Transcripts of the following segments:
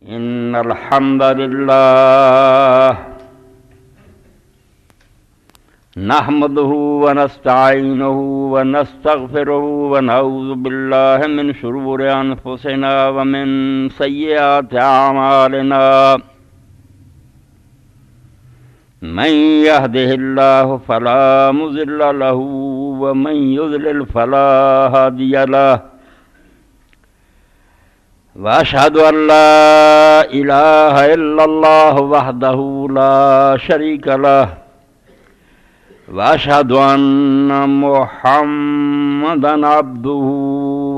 إن الحمد لله نحمده ونستعينه ونستغفره ونعوذ بالله من شرور أنفسنا ومن سيئات أعمالنا من يهده الله فلا مضل له ومن يضلل فلا هادي له وأشهد أن لا إله إلا الله وحده لا شريك له وأشهد أن محمدا عبده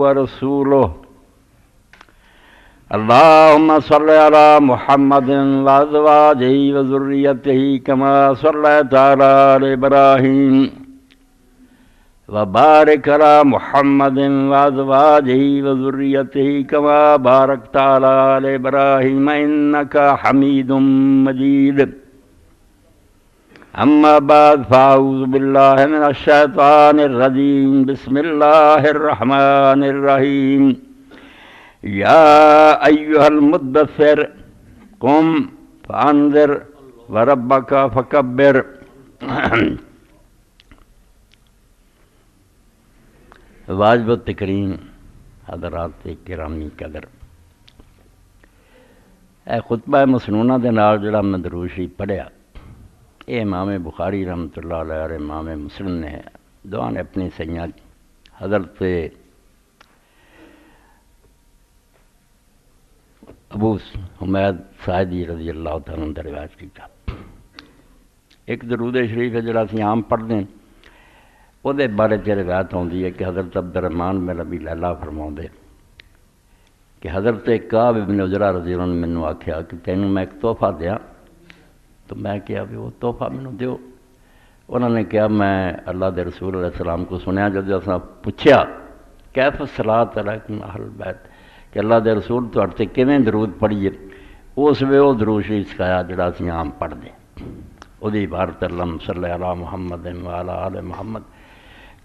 ورسوله اللهم صل على محمد وأزواجه وذريته كما صليت على آل إبراهيم وبارك على محمد وأزواجه وذريته كما باركت على آل إبراهيم إنك حميد مجيد أما بعد فأعوذ بالله من الشيطان الرجيم بسم الله الرحمن الرحيم يا أيها المدثر قم فأنذر وربك فكبر واجب التکریم حضرات گرامی قدر، اے خطبہ مسنونہ دے نال جڑا میں درود شریف پڑھیا، اے امام بخاری رحمۃ اللہ علیہ اور امام مسلم نے دعا نے اپنی سیاں حضرت ابو حمید ساعدی رضی اللہ تعالیٰ عنہ روایت کیتا۔ ایک درود شریف ہے جڑا اسی عام پڑھتے ہیں، وہ دے بارے چ روایت ہوندی ہے کہ حضرت عبدالرحمن بن ابی لیلہ فرماؤندے کہ حضرت کعب بن عجرہ رضی اللہ عنہ مینوں آکھیا کہ تینوں میں ایک تحفہ دیاں، تو میں کہا بھی وہ تحفہ مینوں دیو۔ انہوں نے کہا میں اللہ دے رسول علیہ السلام کو سنیا جب اساں پوچھیا کیف الصلاۃ علیکم اہل البیت کہ اللہ دے رسول تہاڈے تے کیویں درود پڑھیے، اس وے وہ درود شریف سکھایا جڑا اسی عام پڑھدے، اودی عبارت اللہم صلی علی محمد وعلی آل محمد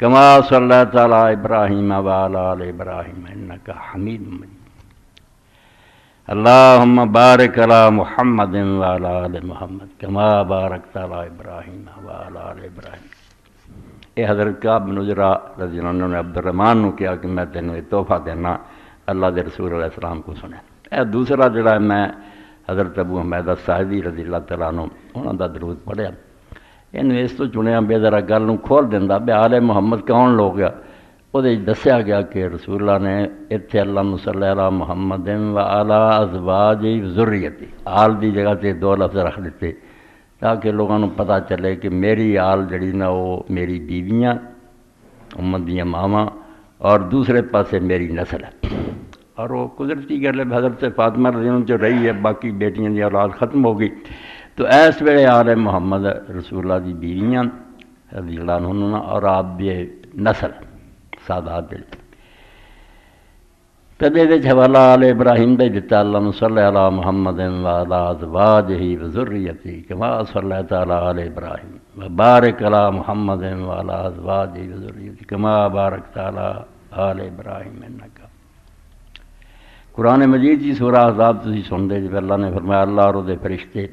کما صلیت علی ابراہیم وعلی آل ابراہیم انک حمید مجید اللہم بارک علی محمد وعلی آل محمد کما بارکت علی ابراہیم وعلی آل ابراہیم۔ اے حضرت کعب بن عجرہ رضی اللہ عنہ نے عبدالرحمن نے کہا کہ میں تینوں یہ تحفہ دینا اللہ دے رسول علیہ السلام کو سنیں۔ اے دوسرا جڑا ہے میں حضرت ابو حمید الساعدی رضی اللہ تعالیٰ عنہ انہوں دا درود پڑھیا، انہوں اس تو چنیا بے ذرا گل نوں کھول دیندا بے آل محمد کون لوگ ہے، وہ دسیا گیا کہ رسول اللہ نے اتنے اللہم صلی علی محمد و علی ازواجہ ذریتی آل دی جگہ سے دو لفظ رکھ دیتے تاکہ لوگوں کو پتہ چلے کہ میری آل جڑی نا وہ میری بیویاں امت دیاں ماواں اور دوسرے پاسے میری نسل ہے، اور وہ قدرتی گل ہے حضرت فاطمہ رضی اللہ عنہ جو رہی ہے باقی بیٹیاں دی اولاد ختم ہو گئی، تو ایس ویلے آل محمد رسول اللہ دی بیویاں رضی اللہ عنہ اور آپ دی نسل سادات دل کدے دے حوالہ آل ابراہیم دے دیتا اللہم صلی علی محمد وعلی ازواجہ وذریتہ کما صلیت علی آل ابراہیم وبارک علی محمد وعلی ازواجہ وذریتہ کما بارکت علی آل ابراہیم انک۔ قرآن مجید کی سورہ احزاب تسی سن دے جب اللہ نے فرمایا اللہ اور دے فرشتے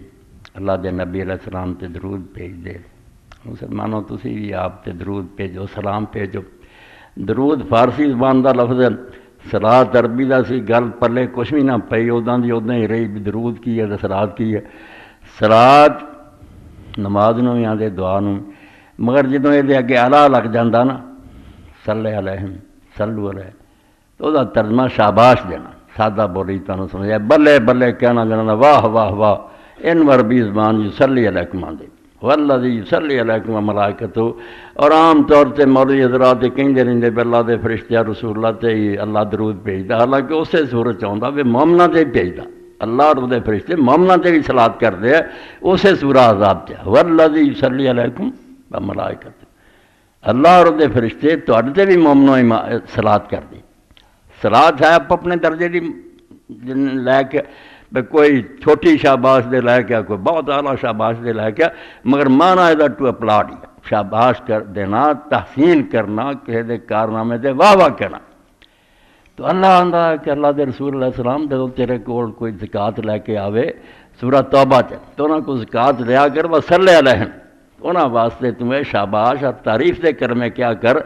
اللہ دے نبی علیہ السلام تے درود بھیج دے، مسلمانوں تسی بھی آپ تے درود بھیجو، سلام بھیجو۔ درود فارسی زبان دا لفظ ہے، صلاۃ عربی دا سی گل پلے کچھ بھی نہ پئی، اوداں دی اوداں ہی رہی بھی درود کی ہے تے صلاۃ کی ہے۔ صلاۃ نماز نوں بھی آندے دعا نوں، مگر جدوں یہ دے اگے اعلیٰ لگ جاندا نا صلی علیہم صلو علیہ تو دا ترجمہ شاباش دینا، سادہ بولی تانوں سمجھا بلے بلے کہنا جانا واہ واہ واہ، ان عربی زبان یصلی علیکم آندے والذی یصلی علیکم وملائکتہ، اور عام طور تے مولوی حضرات کہندے رہندے پہ اللہ دے فرشتے رسول اللہ تے ہی اللہ درود بھیجدا، حالانکہ اسے صورت چاہندا وے مومناں تے بھیجدا، اللہ اور دے فرشتے مومناں تے بھی صلاۃ کردے ہیں، اسے سورہ احزاب تے والذی یصلی علیکم وملائکتہ، اللہ اور دے فرشتے تہاڈے تے بھی مومنوں صلاۃ کردے۔ صلاۃ ہے آپ اپنے درجے دی لے کے کوئی چھوٹی شاباش دے لے کے کوئی بہت اعلیٰ شاباش دے لے کے، مگر مانا ہے ٹو اپلاڈ شاباش کر دینا، تحسین کرنا، کسی دے کارنامے دے واہ واہ کہنا۔ تو اللہ آندا کہ اللہ دے رسول علیہ السلام جدوں تیرے کول کوئی زکات لے کے آوے سورہ توبہ تو انہاں کو زکات لیا کر وصلی علیہم، انہاں واسطے تمہیں شاباش اور تعریف دے کر میں کیا کر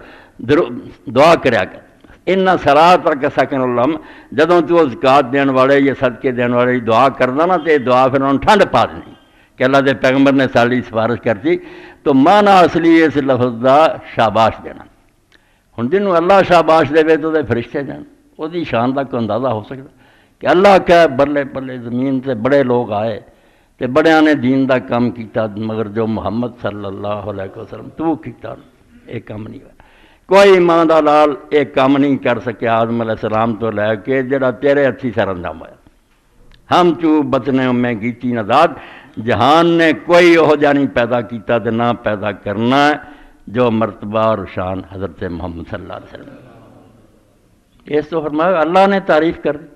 دعا کریا کر۔ ان صلاتک سکن لہم، جدوں تو زکات دین والے یا صدقے دین والے دعا کردا نا تے دعا پھر انہوں ٹھنڈ پا دینی کہ اللہ دے پیغمبر نے ساری سفارش کرتی، تو معنی اصلی اس لفظ دا شاباش دینا۔ ہن جنوں اللہ شاباش دے تو دے فرشتے دین، وہ دی شان دا کوئی اندازہ ہو سکتا کہ اللہ کہ بلے بلے زمین سے بڑے لوگ آئے تے بڑیاں نے دین دا کام کیتا، مگر جو محمد صلی اللہ علیہ وسلم تو کیتا ایک کام نہیں ہوا۔ کوئی ماں دا لال ایک کام نہیں کر سکیا آدم علیہ السلام تو لے کے جڑا تیرے ہتھی سر انجام ہوا۔ ہم چوں بچنے میں گیتی نزاد، جہان نے کوئی وہ جا نہیں پیدا کیتا تے نہ پیدا کرنا ہے جو مرتبہ اور شان حضرت محمد صلی اللہ علیہ وسلم۔ اس تو فرمایا اللہ نے تعریف کر دی،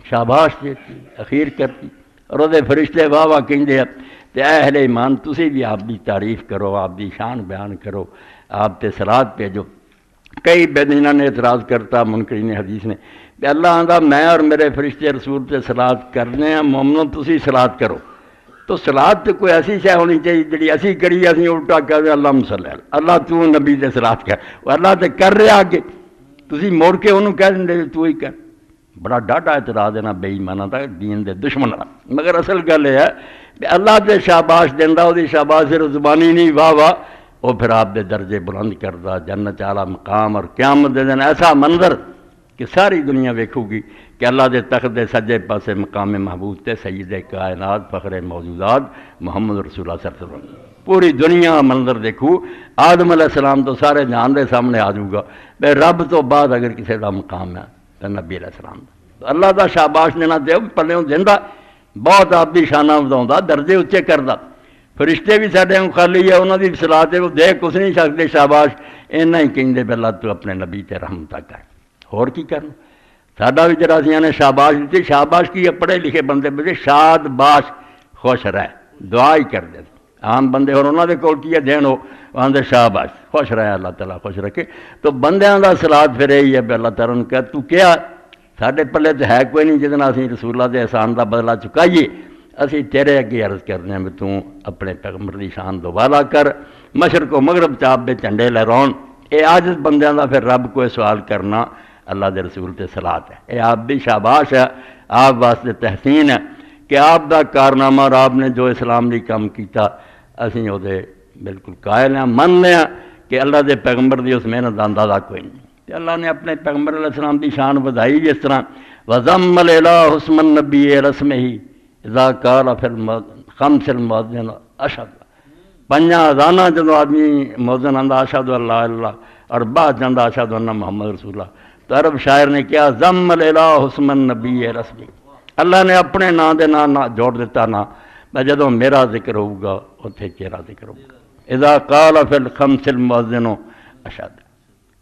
شاباش دیتی، اخیر کرتی، اور وہ فرشتے واہ واہ کہندے ہیں تے اے اہل ایمان تسی بھی آپ دی تعریف کرو، آپ دی شان بیان کرو، آپ تے صلات بھیجو۔ کئی بدینہ نے اعتراض کرتا منکرین حدیث نے کہ اللہ آندا میں اور میرے فرشتے رسول تے صلات کرنے ہیں، مومنوں تسی صلات کرو۔ تو صلات تے کوئی ایسی شے ہونی چاہیے جڑی اسی کری اسی الٹا کہہ اللہم صلی اللہ تو نبی تے صلات کر، وہ اللہ تے کر رہا کہ تسی موڑ کے انہوں کہہ دیں تو ہی کر۔ بڑا ڈاٹا اعتراض ہے نا بے ایماناں دا، دین دے دشمن دا، مگر اصل گل یہ ہے کہ اللہ تے شاباش دیندا، وہ دی شاباش صرف زبانی نہیں واہ واہ، وہ پھر آپ دے درجے بلند کردا، جنت والا مقام، اور قیامت دے دن ایسا منظر کہ ساری دنیا ویکھو گی کہ اللہ دے تخت دے سجے پاسے مقام محبوب تے سید کائنات فخر موجودات محمد رسول اللہ صلی اللہ علیہ وسلم، پوری دنیا منظر دیکھو۔ آدم علیہ السلام تو سارے جہان دے سامنے آ جاؤ گا، بے رب تو بعد اگر کسی دا مقام ہے تو نبی علیہ السلام دا، تو اللہ دا شاباش دینا دے پلے دینا، بہت آپ دی شانہ وداؤندا، درجے اچے کردا۔ فرشتے بھی ساڈے خالی ہے، انہاں دی صلات وہ دیکھ کچھ نہیں سکتے، شاباش اینا ہی کہندے بے اللہ تو اپنے نبی تے رحمتہ کر، اور کی کرنا۔ ساڈا بھی جرا نے شاباش دیتی، شاباش کی پڑھے لکھے بندے بچے شاد باش خوش رہ دعا ہی کر دے، عام بندے اور انہوں دے کول کی ہے دین ہو آندے شاباش خوش رہے، اللہ تعالیٰ خوش رکھے۔ تو بندیاں دا صلات پھر یہی ہے بے اللہ تعالیٰ نے کہا تو کیا ساڈے پلے تو ہے کوئی نہیں جدنا اسی رسول اللہ دے احسان دا بدلہ چکائیے، اسی تیرے اگے عرض کرنے ہیں تو اپنے پیغمبر دی شان دوبالا کر، مشرق و مغرب چاپ دے جھنڈے لہراؤن۔ اے عاجز بندیاں دا پھر رب کو سوال کرنا اللہ دے رسول تے صلات ہے، اے آپ بھی شاباش ہے، آپ واسطے تحسین ہے کہ آپ دا کارنامہ اور آپ نے جو اسلام دی کام کیتا اسی وہ دے بالکل قائل ہیں، من ہیں کہ اللہ دے پیغمبر دی اس محنت دا اندازہ کوئی نہیں۔ کہ اللہ نے اپنے پیغمبر علیہ السلام دی شان بدائی جس طرح وَضَمَّ الْإِلَٰهُ اسْمَ النَّبِيِّ رَسْمِهِ اِذَا قَالَ فِي الْخَمْسِ الْمُؤَذِّنُ أَشْهَدُ، پنجاں اذاناں جدوں آدمی مؤذن آندا اشہد اللہ اللہ اور بعد جاندا اشہد ان محمد رسول اللہ، تو عرب شاعر نے کیا ضم الالہ اسم النبی رسمی، اللہ نے اپنے نام دے نام جوڑ دیتا نا، میں جدوں میرا ذکر ہوگا اتھے تیرا ذکر ہوگا۔ اذا قال فی الخمس المؤذن اشہد،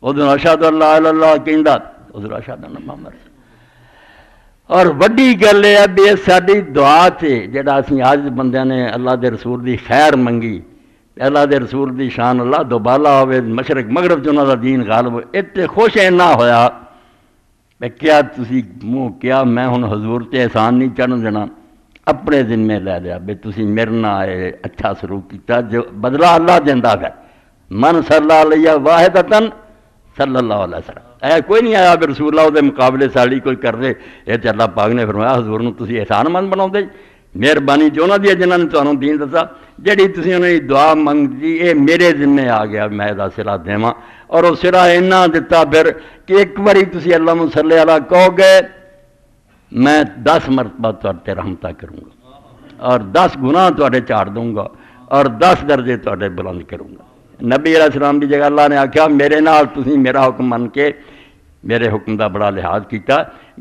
ادھر اشہد اللہ الا اللہ کہندا، ادھر اشہد ان محمد رسول۔ اور وڈی گل ہے بھی ساری دعا تے جڑا اسی آج بندیاں نے اللہ دے رسول دی خیر منگی، اللہ دے رسول دی شان اللہ دوبالا ہوئے، مشرق مغرب چ انہاں دا دین غالب ہوئے، اتنے خوش اینا ہویا میں کیا تسی منہ کیا میں ہن حضور تے احسان نہیں چڑھن دینا، اپنے دن میں لے لیا بے تسی میرے نال اچھا سلوک کیتا جو بدلہ اللہ دیندا ہے، من صلی علیہ واحدتن صلی اللہ علیہ وسلم، اے کوئی نہیں آیا بے رسول اللہ دے مقابلے ساڑی کوئی کر دے، یہ تے اللہ پاک نے فرمایا حضور نو تسی احسان مند بناؤ دے، مہربانی جو نہ دی جنہاں نے تانوں دین دسا، جڑی تسی انہاں دی دعا منگی اے میرے ذمے آ گیا، میں دا صلہ دیواں، اور وہ صلہ اینا دتا پھر کہ ایک باری تسی اللہم صلی علیہ کہو گے میں 10 مرتبہ تواڈے رحمتہ کروں گا اور 10 گناہ تواڈے چاڑ دوں گا اور 10 درجے تواڈے بلند کروں گا۔ نبی علیہ السلام دی جگہ اللہ نے آکھیا میرے نال تسی میرا حکم من کے میرے حکم دا بڑا لحاظ کیتا،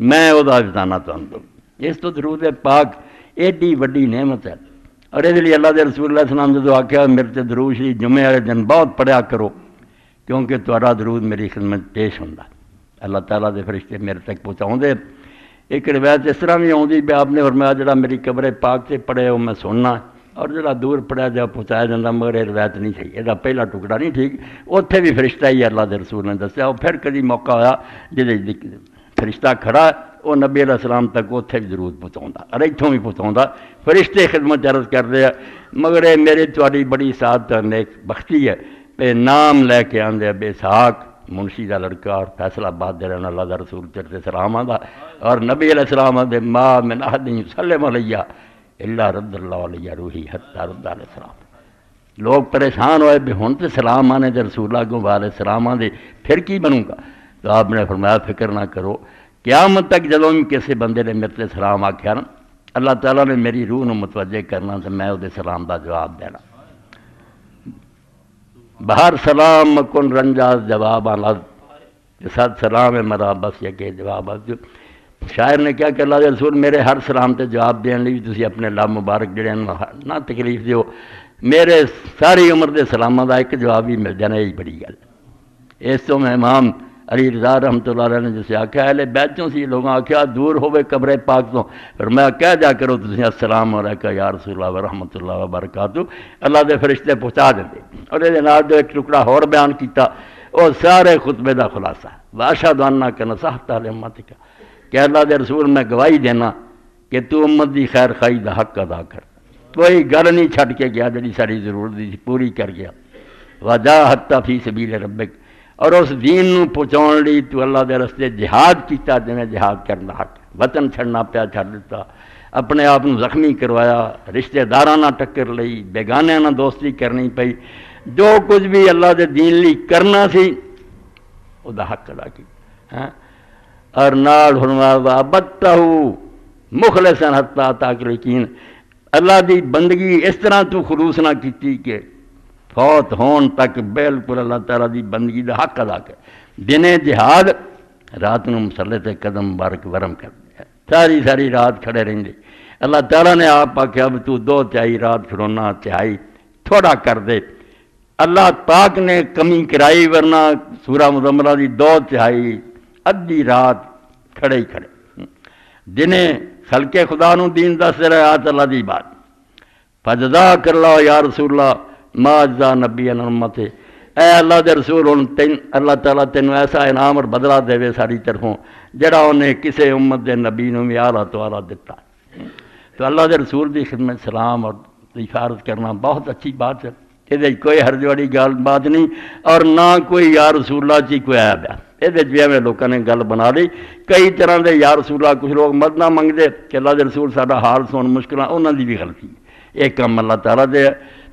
میں او دا افزانہ تانوں دوں۔ اس تو درود پاک ایڈی وڈی نعمت ہے، اور یہ لیے اللہ دے رسول اللہ السلام جدو آکھیا میرے تے درود شریف جمعے والے دن بہت پڑھیا کرو کیونکہ تہاڈا درود میری خدمت پیش ہوندا، اللہ تعالیٰ دے فرشتے میرے تک پہنچاؤندے۔ ایک روایت اس طرح بھی آؤندی بھی آپ نے فرمایا جڑا میری قبر پاک سے پڑھے وہ میں سننا، اور جڑا دور پڑھیا جا پہنچایا جاتا، مگر یہ روایت نہیں صحیح، یہ پہلا ٹکڑا نہیں ٹھیک، اتنے بھی فرشتہ ہی اللہ دے رسول نے دسیا، وہ پھر کدی موقع ہوا جی فرشتہ کھڑا وہ نبی علیہ السلام تک اتنے بھی درود پہنچاؤں اور اتوں بھی پہنچاؤں فرشتے خدمت عرض کرتے ہیں مگر یہ میری تھوڑی بڑی سعادت نیک بختی ہے پہ نام لے کے آدھے بے اسحاق منشی کا لڑکا اور فیصلہ آباد دے رہنا اللہ دا رسول چرتے سلام آدھا اور نبی علیہ السلام دے ما من احد یسلم علیہ الا رد اللہ علیہ روحی حتی رد علیہ السلام لوگ پریشان ہوئے بھی ہوں تو سلام آنے دے رسول اللہ کو والے سلام آنے پھر کی بنوں گا تو آپ نے فرمایا فکر نہ کرو قیامت تک جدوں بھی کسی بندے نے میرے سلام آکھیا نا اللہ تعالیٰ نے میری روح نو متوجہ کرنا تو میں وہ سلام دا جواب دینا بہر سلام مکن رنجا جواب آلہ ساتھ سلام ہے مرا بس یہ کہ جواب جو شاعر نے کیا کہ اللہ رسول میرے ہر سلام تے جواب دین لی تسی اپنے لب مبارک جڑے نہ تکلیف دیو میرے ساری عمر دے سلامہ دا ایک جواب ہی مل جانا یہی بڑی گل اس تو میں امام علی رضا رحمۃ اللہ علیہ نے جسے آکھا اہل بیتوں سے لوگوں آکھا دور ہوئے قبر پاک تو پھر میں کہہ جا کرو تسی السلام علیکم یا رسول اللہ ورحمۃ اللہ وبرکاتہ اللہ دے فرشتے پہنچا دیں اور یہ نال جو ایک ٹکڑا اور بیان کیتا اور سارے خطبے دا خلاصہ واشہد انک نصحت لامتک کہ اللہ دے رسول میں گواہی دینا کہ تو امت دی خیر خواہی دا حق ادا کر کوئی گل نہیں چھڈ کے گیا جڑی ساری ضرورت دی پوری کر گیا وجاہدت فی سبیل ربک اور اس دین نو پہنچاؤن لی تو اللہ دے رستے جہاد کیتا جنہیں جہاد کرنا حق وطن چھڑنا پیا چھڑ دیتا اپنے آپ نو زخمی کروایا رشتہ داراں نہ ٹکر لئی بیگانے نہ دوستی کرنی پئی جو کچھ بھی اللہ دے دین لی کرنا سی او دا حق ادا کی اور نال فرمایا عبدتہ مخلصا حتی اتاک الیقین اللہ دی بندگی اس طرح تو خلوص نہ کیتی کہ فوت ہون تک بالکل اللہ تعالیٰ دی بندگی دا حق ادا کر دنے جہاد رات نو مسلح تے قدم مبارک ورم کر دیا ساری ساری رات کھڑے رہندے اللہ تعالیٰ نے آپ آکھیا اب تو 2/3 رات کھڑونا تہائی تھوڑا کر دے اللہ پاک نے کمی کرائی ورنہ سورہ مزملہ دی 2/3 ادھی رات کھڑے ہی کھڑے دنے خلق خدا نو دین دس رہے آت اللہ دی بات فجزاک اللہ یا رسول اللہ ما اجزا نبی امت اے اللہ دے رسول اللہ تعالیٰ تینوں ایسا انعام اور بدلہ دے ساری طرفوں جڑا انہیں کسے امت دے نبی نو بھی اعلیٰ تو اعلیٰ دیتا تو اللہ دے رسول دی خدمت سلام اور حفاظت کرنا بہت اچھی بات ہے یہ کوئی حرج والی گل بات نہیں اور نہ کوئی یا رسول اللہ چی کوئی عیب ہے یہ بھی میں لوگوں نے گل بنا لی کئی طرح دے یا رسول اللہ کچھ لوگ مدد نہ منگتے کہ اللہ دے رسول ساڈا حال سن مشکل انہوں دی بھی غلطی ہے ایک کام اللہ تعالیٰ دے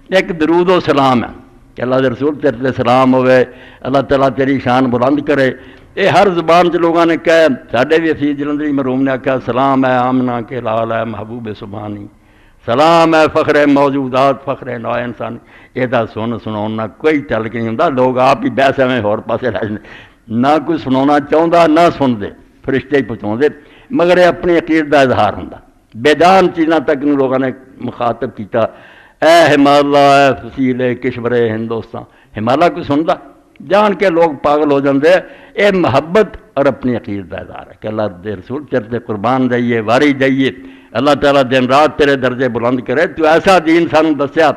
ایک درود و سلام ہے کہ اللہ دے رسول تیرے تے سلام ہوئے اللہ تعالیٰ تیری شان بلند کرے یہ ہر زبان سے لوگوں نے کہا ساڈے بھی حفیظ جلندری مرحوم نے کہا سلام ہے آمنہ کے لال ہے محبوب سبحانی سلام ہے فخر موجودات فخر نوع انسان یہ تو سنا کوئی تعلق نہیں ہوں لوگ آپ ہی بحث میں ہور پاسے رہ جاتے نہ کوئی سنا چاہتا نہ سن دے فرشتے ہی پہنچا دے مگر یہ اپنی عقیدت کا اظہار ہوں بیدان چیزاں تک لوگوں نے مخاطب کیتا اے ہمالیہ اے فصیل کشور ہندوستان ہمالیہ کوئی سنتا جان کے لوگ پاگل ہو جاندے اے محبت اور اپنی عقیدت کا اظہار ہے کہ اللہ دے رسول چرتے قربان دئیے واری دئیے اللہ تعالیٰ دن رات تیرے درجے بلند کرے تو ایسا دین سانو دسیا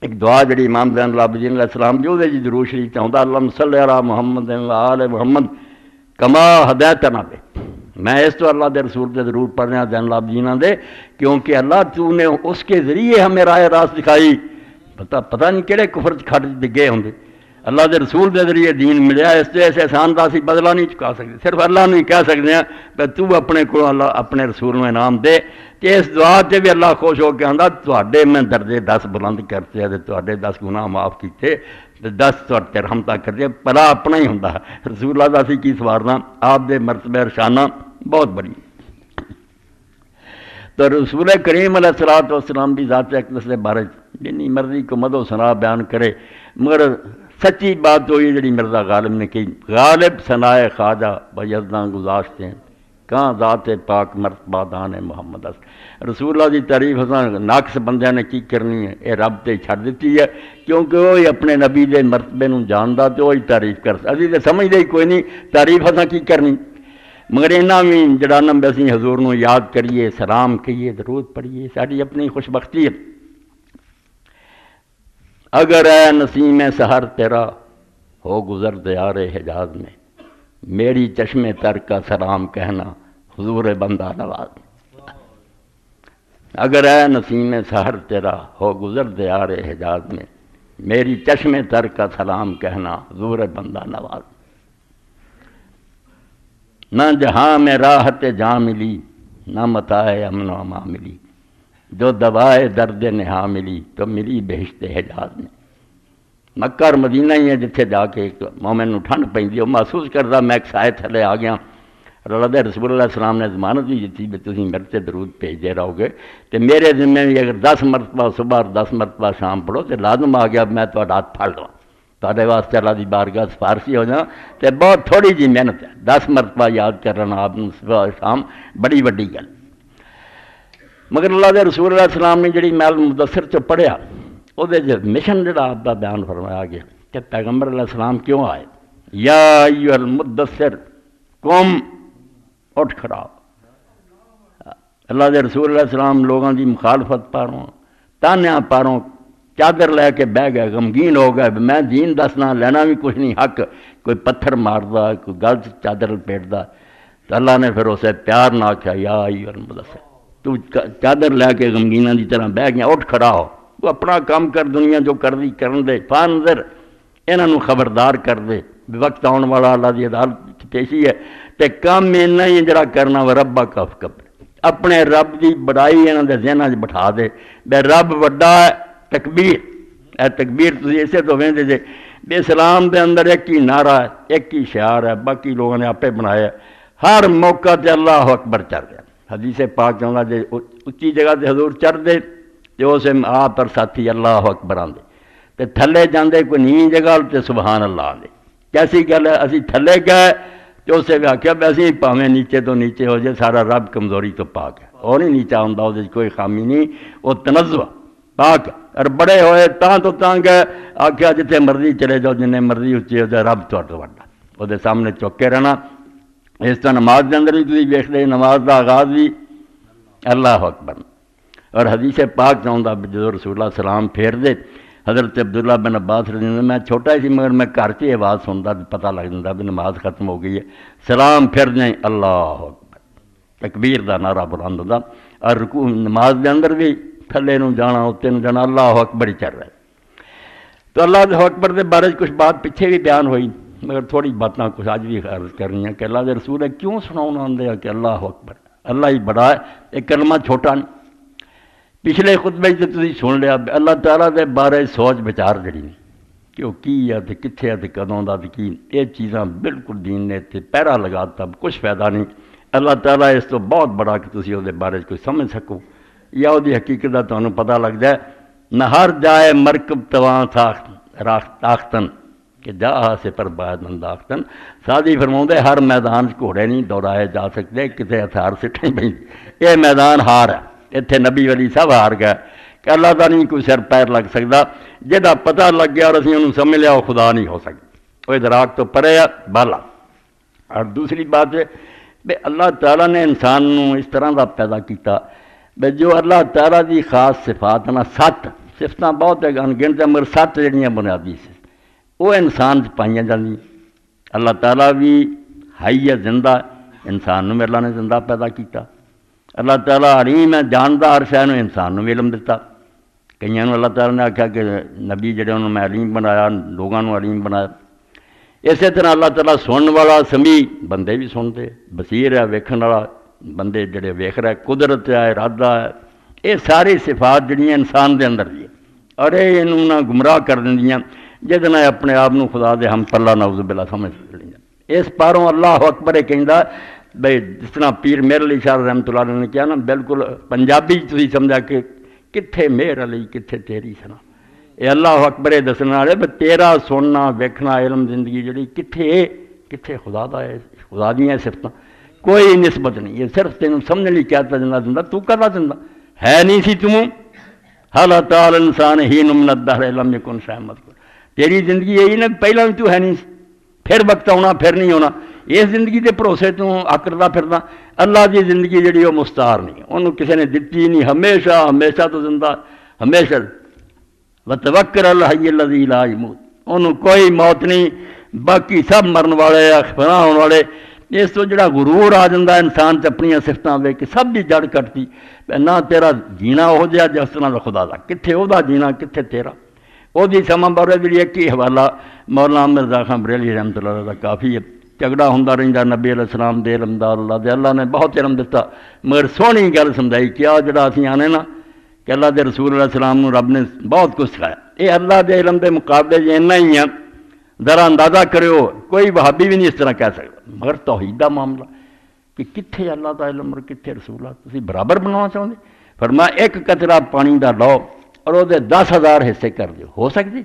ایک دعا جڑی امام زین العابدین علیہ السلام جو دے جی درود شریف چاہتا اللہم صلی علی محمد و آل محمد کما ہدایتنا بے میں اس تو اللہ دے رسول دے ضرور پڑھنے زین العابدین دے کیونکہ اللہ تو نے اس کے ذریعے ہمیں راہ راست دکھائی پتہ نہیں کہڑے کفر کھٹ گئے ہوں اللہ دے رسول دے ذریعے دین ملیا اس سے ایسے احسان دا سی بدلہ نہیں چکا سکتے صرف اللہ نے کہہ سکتے ہیں کہ تو اپنے کو اللہ اپنے رسول میں انعام دے کہ اس دعا سے بھی اللہ خوش ہو کے آندا تواڈے میں درجے 10 بلند کرتے ہیں تواڈے 10 گناہ معاف کیتے 10 تواڈے رحمتہ کر دے پلا اپنا ہی ہوندا رسول اللہ دا سی کی سوارنا آپ دے مرتبہ شانہ بہت بڑی تو رسول کریم علیہ الصلوۃ والسلام بھی ذات اقدس کے بارے جنی مرضی کو مدح و ثنا بیان کرے مگر سچی بات ہوئی جڑی مرزا غالب نے کہی غالب ثنائے خواجہ بجزاں گزاشتے ہیں کہاں ذات پاک مرتبہ دان محمد رسول اللہ دی تعریف ناقص بندیاں نے کی کرنی ہے یہ رب تے چھڑ دیتی ہے کیونکہ وہی اپنے نبی دے مرتبے نوں جاندا تو وہی تعریف کر اسی تے سمجھدے ہی کوئی نہیں تعریف اساں کی کرنی مگر انہاں بھی جڑا نم اسی حضور نوں یاد کریے سلام کہیے درود پڑھیے ساری اپنی خوش بختی ہے اگر اے نسیم سحر تیرا ہو گزر دیار حجاز میں میری چشم تر کا سلام کہنا حضور بندہ نواز، اگر اے نسیم سحر تیرا ہو گزر دے آ رہے حجاز میں، میری چشم تر کا سلام کہنا حضور بندہ نواز۔ نہ جہاں میں راحت جاں ملی، نہ متاع امن و امان ملی، جو دوائے درد نہا ملی تو ملی بہشت حجاز میں۔ مکہ اور مدینہ ہی ہے جتھے جا کے ایک مومن نو ٹھنڈ پیندی، وہ محسوس کردا میں ایک سائے تھلے آ گیا۔ اللہ دے رسول اللہ علیہ السلام نے ضمانت بھی دیتی بھی تسی میرے تے درود بھیجتے رہو گے تے میرے ذمے بھی اگر 10 مرتبہ صبح اور 10 مرتبہ شام پڑھو تے لازم آ گیا میں تہاڈا ہاتھ پھڑ لواں، تہاڈے واسطے اللہ دی بارگاہ سفارشی ہو جاں، تے بہت تھوڑی جی محنت ہے، 10 مرتبہ یاد کرنا آپ نوں صبح شام بڑی وڈی گل۔ مگر اللہ دے رسول اللہ علیہ السلام نے جڑی محل مدثر چ پڑھیا وہ مشن جڑا آپ کا بیان فرمایا گیا کہ پیغمبر علیہ السلام کیوں آئے، یا ایھا المدثر قم، اٹھ کھڑا ہو۔ اللہ دے رسول اللہ علیہ السلام لوگوں دی مخالفت پاروں تانیاں پاروں چادر لے کے بہ گئے، غمگین ہو گئے، میں دین دسنا لینا بھی کچھ نہیں، حق کوئی پتھر ماردا کوئی گل چادر لپیٹدا، تو اللہ نے پھر اسے پیار نہ آکھیا یا ایھا المدثر، تو چادر لے کے غمگیناں دی طرح بہ گیا، اٹھ کھڑا ہو، تو اپنا کام کر، دنیا جو کر دی کرن دے، فانذر انہاں نوں خبردار کر دے، وقت آن والا اللہ دی عدالت پیشی ہے، تے کام انہاں ہی جڑا کرنا و ربک فکبر، اپنے رب دی بڑائی انہاں دے ذہناں 'چ بٹھا دے، بے رب وڈا ہے، تکبیر، اے تکبیر تسی اسے تو ویندے جے بے اسلام دے اندر ایک ہی نعرہ ہے، ایک ہی شعار ہے، باقی لوگوں نے آپے بنایا، ہر موقع تے اللہ اکبر چڑھ گیا۔ حدیث پاک چاہتا جے اچھی جگہ تے حضور چڑھ دے جو اسے آپ پر ساتھی اللہ اکبر آندے، تے تھلے جاندے کوئی نیویں جگہ تے سبحان اللہ آندے۔ کیسی گل ہے، اسی تھلے گئے تو اسے بھی آخیا بھی اسی پاویں نیچے تو نیچے ہو جائے، سارا رب کمزوری تو پاک ہے، اور نہیں نیچا ہوندا، وہ کوئی خامی نہیں، وہ تنزہ پاک ہے۔ اور بڑے ہوئے تاں تو تاں گئے، آخیا جتنے مرضی چلے جاؤ، جن مرضی اچے ہو جائے، رب تہاڈے تو وڈا، وہ سامنے چوکے رہنا۔ اس طرح نماز کے اندر بھی تھی ویکھدے، نماز کا آغاز بھی اللہ اکبر، اور حدیث پاک چاہتا جدو رسول اللہ سلام پھیر دے، حضرت عبداللہ بن عباس رضی اللہ عنہ، میں چھوٹا سی مگر میں گھر چ آواز سنتا پتہ لگ جاتا بھی نماز ختم ہو گئی ہے، سلام پھر دیں اللہ اکبر، تکبیر دا نعرہ بلند ہوتا، اور رکوع نماز دے اندر بھی تھلے نو جانا اتنے نو جانا اللہ اکبر ہی چل رہا ہے۔ تو اللہ اکبر دے بارے کچھ بات پیچھے بھی بیان ہوئی، مگر تھوڑی باتاں کچھ آج بھی عرض کرنی ہیں کہ اللہ دے رسول ہے کیوں سناؤنا آندے ہیں کہ اللہ اکبر، اللہ ہی بڑا ہے، ایک کلمہ چھوٹا نہیں۔ پچھلے خطبے سے تسی سن لیا اللہ تعالیٰ دے بارے سوچ بچار جڑی کہ وہ کی ہے تے کتھے ہے تے کدوں دا تے کی، یہ چیزاں بالکل دین نے تے پیرا لگاتا، کچھ فائدہ نہیں۔ اللہ تعالیٰ اس تو بہت بڑا کہ تسی وہ بارے کوئی سمجھ سکو یا وہ حقیقت کا تمہیں پتہ لگ جائے۔ نہ ہر جائے مرکب تواں تاختن کہ جا سے پر باید انداختن، سادی فرماؤں دے ہر میدان گھوڑے نہیں دوڑائے جا سکتے، کتے ہتھیار سٹنے پہ، یہ میدان ہار ہے، اتنے نبی ولی سب ہار گئے کہ اللہ کا نہیں کوئی سر پیر لگ سکتا، جہاں پتہ لگ گیا اور اسی انہوں سمجھ لیا وہ خدا نہیں ہو سکتا، وہ ادراک تو پرے ہے بالا۔ اور دوسری بات ہے کہ اللہ تعالیٰ نے انسان نو اس طرح کا پیدا کیتا بے جو اللہ تعالیٰ دی خاص صفات نا، 7 صفتاں بہت ہے گنتے مگر 7 جڑیاں بنیادی صفت وہ انسان پائیاں جاندی۔ اللہ تعالیٰ بھی حی ہے، زندہ، انسان نو اللہ نے زندہ پیدا کیتا۔ اللہ تعالیٰ علیم ہے، جاندا ہر شے نو، انسان نو بھی علم دیتا۔ کئیاں نو اللہ تعالیٰ نے آکھیا کہ نبی جڑے انہوں میں علیم بنایا، لوگاں نو علیم بنایا۔ اسی طرح اللہ تعالیٰ سنن والا، سمیع، بندے بھی سنتے، بصیر ہے، ویکھن والا، بندے جڑے ویکھ رہے، قدرت ہے، ارادہ ہے، یہ ساری صفات جڑیاں انسان دے اندر دی، اور یہ انہوں نہ گمراہ کر دیندیاں جہاں اپنے آپ نو خدا دے ہم پلہ نعوذ باللہ سمجھ لیں۔ اس پاروں اللہ اکبر کہندا بھئی جس طرح پیر مہر علی شاہ رحمۃ اللہ علیہ نے کیا نا، بالکل پنجابی تسی سمجھا کہ کتھے مہر علی کتھے تیری سنا، یہ اللہ اکبر دسنا والے بھی تیرا سننا ویکھنا علم زندگی جڑی کتھے خدا دا ہے، خدا دیاں صفتاں کوئی نسبت نہیں، یہ صرف تینوں سمجھنے لی کہتا جنہ دندا تو کرنا دندا ہے نہیں سی تمہیں حال تعالی انسان ہی من الدہر لم یکن شیئا مذکورا، تیری زندگی یہی نا پہلا بھی تو ہے نہیں، پھر وقت آنا پھر نہیں ہونا، اس زندگی دے بھروسے تو آکردا پھردا۔ اللہ دی زندگی جڑی وہ مستعار نہیں، انہوں کسی نے دتی نہیں، ہمیشہ تو زندہ، ہمیشہ وتوکل علی الحی الذی لا یموت، انہوں کوئی موت نہیں، باقی سب مرن والے آ، فنا ہونے والے۔ اس تو جڑا غرور آ جاتا انسان چ اپنی صفتاں ویکھ کے، سب دی جڑ کٹتی، نہ تیرا جینا وہ جہا جس طرح دا خدا دا، کتنے وہ جینا کتنے تیرا۔ وہ سما بارے بھی ایک ہی حوالہ مولانا احمد رضا خان بریلوی رحمۃ اللہ علیہ دا کافی ہے، جھگڑا ہوندا رہندا نبی علیہ السلام دے علم دا، اللہ دے، اللہ نے بہت علم دیتا، مگر سونی گل سمجھائی کیا جڑا اسی آنے نا کہ اللہ دے رسول علیہ السلام نو رب نے بہت کچھ سکھایا، یہ اللہ دے علم دے مقابلے جی اتنا ہی ہے، ذرا اندازہ کرو، کوئی وہابی بھی نہیں اس طرح کہہ سکتا۔ مگر توحید دا معاملہ کہ کتنے اللہ دا علم اور کتنے رسول اللہ، تسی برابر بنانا چاہتے؟ فرمایا ایک قطرہ پانی دا لو اور وہ 10,000 حصے کر دیو، ہو سکتی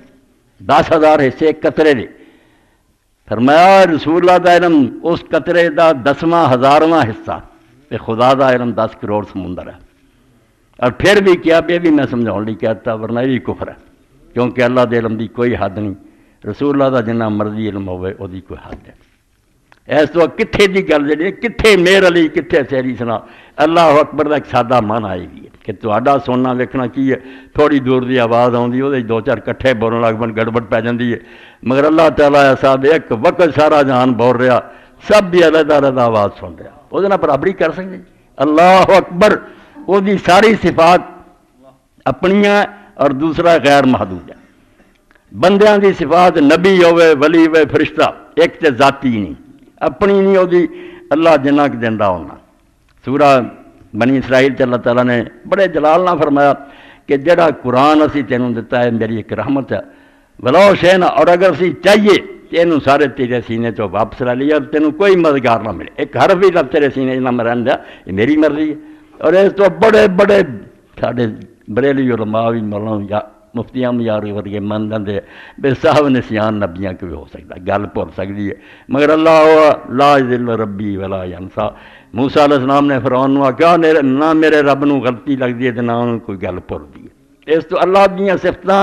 10,000 حصے ایک قطرے دے؟ فرمایا رسول اللہ دا علم اس قطرے دا 10واں 1000واں حصہ، تے خدا دا علم 10 کروڑ سمندر ہے۔ اور پھر بھی کیا یہ بھی میں سمجھاؤں لی کہتا، ورنہ یہ کفر ہے، کیونکہ اللہ دے علم دی کوئی حد نہیں، رسول اللہ دا جنہ مرضی علم ہوئے وہ دی کوئی حد ہے۔ اس تو کتھے دی گل جی، کتھے میر علی، کتھے سیری سنا، اللہ اکبر دا ایک سادہ معنی آئی گئی ہے کہ تہاڈا سننا ویکھنا کی ہے، تھوڑی دور دی آواز آؤندی وہ 2-4 کٹھے بولن لگ پن، گڑبڑ پی جاندی ہے، مگر اللہ تعالیٰ ایسا ایک وقت سارا جہان بول رہا، سب بھی علیحدہ علیحدہ آواز سن رہا، وہ برابری کر سکتے؟ اللہ اکبر، وہ دی ساری صفات اپنیاں اور دوسرا غیر محدود ہے۔ بندیاں دی صفات نبی ہوئے، ولی ہوئے، فرشتہ، ایک تے ذاتی نہیں، اپنی نہیں، وہ دی اللہ جنہ کے دن ہونا۔ سورہ بنی اسرائیل تے اللہ تعالیٰ نے بڑے جلال نہ فرمایا کہ جڑا قرآن اسی تینوں دیتا ہے میری ایک رحمت ہے، ولو شئنا، اور اگر اسی چاہیے تینوں سارے تیرے سینے تو واپس لے لیا، تینوں کوئی مددگار نہ ملے، ایک حرف بھی لفظ تیرے سینے نہ مرن دیا، یہ میری مرضی ہے۔ اور اس تو بڑے بڑے ساڈے بریلوی علماء بھی مولانا مفتی احمد یاروی ورگے من جاندے بے صاحب نسیان نبیاں کو بھی ہو سکتا ہے، گل بھول سکتی ہے، مگر اللہ لا یضل ربی ولا ینسا۔ موسیٰ علیہ السلام نے فرعون نو آخیا نہ میرے رب نو غلطی لگتی ہے نہ انہوں کوئی گل بھولتی ہے۔ اس تو اللہ دیاں صفتاں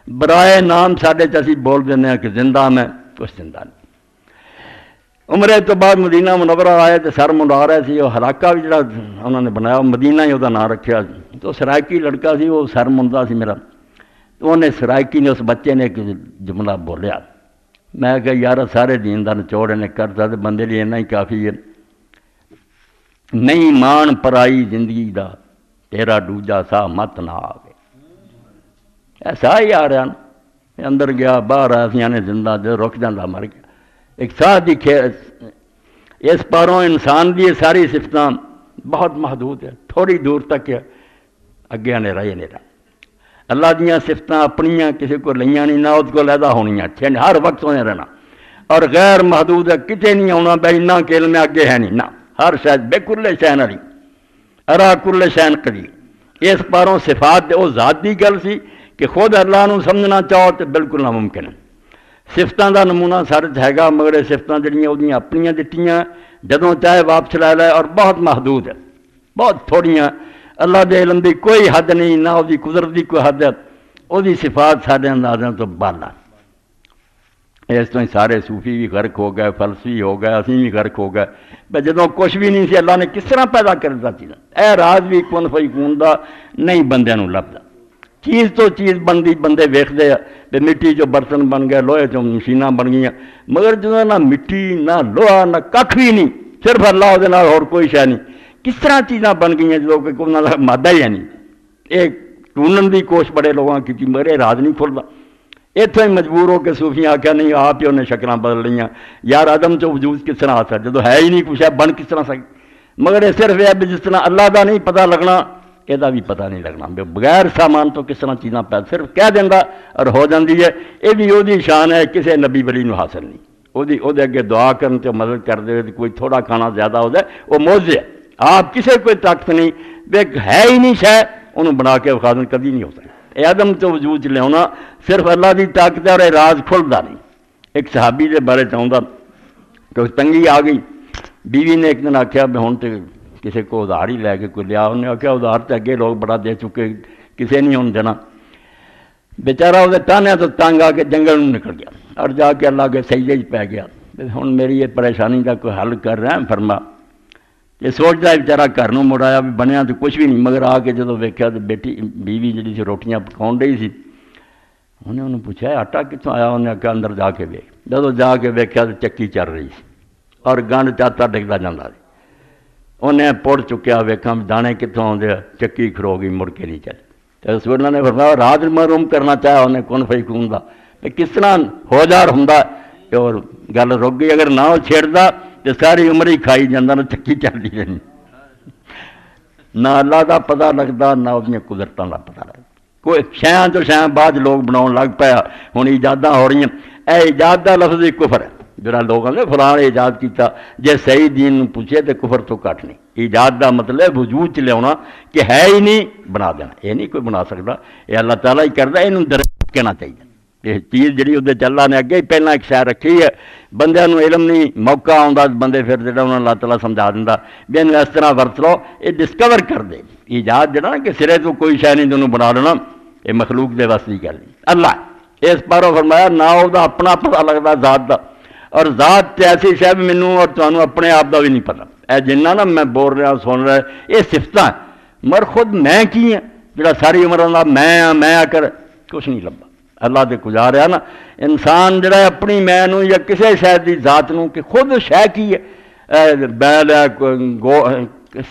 برائے نام ساڈے چ اسی بول دینے ہیں کہ زندہ میں کچھ زندہ نہیں۔ عمرے تو بعد مدینہ منورہ آئے تو سر منڈا رہے سی، وہ حلاقہ بھی جڑا انہوں نے بنایا مدینہ ہی وہ نام رکھا، تو سرائکی لڑکا سی، وہ سر منڈا سی میرا، تو انہیں سرائکی نے اس بچے نے ایک جملہ بولیا، میں کہ یار سارے دین دا نچوڑ نے کرتا تو بندے لیے اتنا ہی کافی ہے، نہیں مان پرائی زندگی دا تیرا دوجا سا مت نہ آوے۔ ایسا ہی آ رہا نا، اندر گیا باہر آیا سی نے زندہ جو رک جاندہ مر گیا۔ ایک ساتھ دی اس پاروں انسان دی ساری صفتاں بہت محدود ہے، تھوڑی دور تک ہے، اگے اندھیرا ہی اندھیرا۔ اللہ دیاں صفتاں اپنیاں کسی کو لیاں نہیں، نہ اس کو علیحدہ ہونیاں، ہر وقت ہونے رہنا، اور غیر محدود ہے، کتے نہیں ہونا بھائی نہ کہ علم اگے ہے نہیں، نہ ہر شاید بے کل شین علی ارا کل شین قدیر۔ اس پاروں صفات وہ ذات دی گل سی کہ خود اللہ نو سمجھنا چاہو تو بالکل ناممکن ہے۔ صفتاں دا نمونہ سارے ہے گا، مگر صفتاں جڑیاں وہ اپنیاں دتیاں جدوں چاہے واپس لے لے، اور بہت محدود ہے، بہت تھوڑیاں، اللہ دے علم دی کوئی حد نہیں، نہ وہ قدرت دی کوئی حد ہے، وہ صفات سارے اندازوں تو بالا۔ اس تو ہی سارے صوفی بھی غرق ہو گئے، فلسفی ہو گئے، اسی بھی غرق ہو گئے، بھائی جدوں کچھ بھی نہیں سی اللہ نے کس طرح پیدا کر دیا چیزاں، اے راز بھی کن فیکون دا نہیں بندے نو لبدا، چیز تو چیز بندی بندے ویکھدے آ، تے مٹی جو برتن بن گئے، لوہے چوں مشیناں بن گئیاں، مگر جدوں نہ مٹی نہ لوہا نہ ککھ بھی نہیں، صرف اللہ دے نال ہور کوئی شے نہیں، کس طرح چیزاں بن گئی جدوں کہ کوئی نہ مادہ ہی ہے نہیں۔ ایک ڈھونڈن دی کوشش بڑے لوگوں کی، مگر یہ راز نہیں کھلدا۔ اتوں ہی مجبور ہو کے صوفیاں آخیا نہیں آپ ہی انہیں شکلاں بدل لیاں، یار عدم چ وجود کس طرح آ سکتا جدو ہے ہی نہیں کچھ ہے، بن کس طرح سکتا؟ مگر یہ صرف یہ بھی جس طرح اللہ دا نہیں پتہ لگنا، یہ بھی پتہ نہیں لگنا، بغیر سامان تو کس طرح چیزاں پہ صرف کہہ دینا اور ہو جاتی ہے۔ یہ بھی وہ شان ہے، کسی نبی ولی نو حاصل نہیں، وہ اگے دعا کرن تے مدد کر دے، کوئی تھوڑا کھانا زیادہ ہو جائے وہ موجزہ ہے، آپ کسی کوئی طاقت نہیں، ہے ہی نہیں شے انہوں بنا کے وکھا کبھی نہیں ہو سکتا۔ عدم تو وجود لیا صرف اللہ دی طاقت ہے، اور راز کھلدا نہیں۔ ایک صحابی دے بارے چاہتا کہ تنگی آ گئی، بیوی نے ایک دن آخیا بھی ہوں تو کسی کو ادھار ہی لے کے کوئی لیا، انہیں آخیا ادھار تو اگے لوگ بڑا دے چکے، کسی نہیں ہوں دینا۔ بیچارہ وہ ٹانیا تو تنگ آ کے جنگل میں نکل گیا اور جا کے اللہ کے سجدے پی گیا، ہوں میری یہ پریشانی کا کوئی حل کر رہا ہے فرما۔ یہ سوچتا ہے بیچارہ گھر نوں مڑ آیا بھی بنیا تو کچھ بھی نہیں، مگر آ کے جدوں ویکھیا تو بیٹی بیوی جڑی سی روٹیاں پکاؤن رہی سی، انہیں پوچھا آٹا کتوں آیا؟ انہیں آخیا اندر جا کے ویک۔ جدو جا کے ویکیا تو چکی چل رہی سی اور گنڈ چاتا ڈگتا جاتا سی۔ انہیں پڑ چکیا ویکھاں دانے کتوں آتے، چکی کھرو گئی، مڑ کے نہیں چلی۔ تو رسول اللہ نے فرمایا رات محروم کرنا چاہا انہیں کن فیکون دا کس طرح ہو جار ہوں اور گل رک گئی۔ اگر نہ وہ چھیڑتا تو ساری عمر ہی کھائی جانا، نہ چکی چلتی رہی، نہ اللہ کا پتہ لگتا نہ اپنی قدرتوں کا پتہ لگتا۔ کوئی شیاں تو شیاں بعد لوگ بناؤ لگ پیا، ہوں ایجاداں ہو رہی ہیں۔ اے ایجاد کا لفظ ہی کفر ہے، جڑا لوگوں نے فلاں ایجاد کیتا، جے صحیح دین پوچھے تو کفر تو کٹ نہیں۔ ایجاد کا مطلب وجود چ لیا کہ ہے ہی نہیں بنا دینا، یہ نہیں کوئی بنا سکتا، یہ اللہ تعالیٰ ہی کرتا، یہ درست کہنا چاہیے۔ یہ چیز جی وہ اللہ نے اگے ہی پہلے ایک شے رکھی ہے، بندے نو علم نہیں، موقع آتا بندے پھر جا اللہ تعالیٰ سمجھا دینا بھی انہوں اس طرح ورت لو، یہ ڈسکور کر دے۔ ایجاد جڑا نا کہ سرے تو کوئی شے نہیں تمہیں بنا لینا، یہ مخلوق دے وس کی گل نہیں۔ اللہ اس پاروں فرمایا نہ وہ اپنا پتہ لگتا ذات کا، اور ذات تے ایسی شے بھی مینوں اور تمہیں اپنے آپ کا بھی نہیں پتا۔ اے جنہ نا میں بول رہا سن رہا یہ صفت مگر خود میں کی ہاں جڑا ساری عمر میں آ کر کچھ نہیں لبا۔ اللہ دے گزاریا نا انسان جڑا اپنی میں نو یا کسی شے دی ذات نو کہ خود شے کی ہے، بیل ہے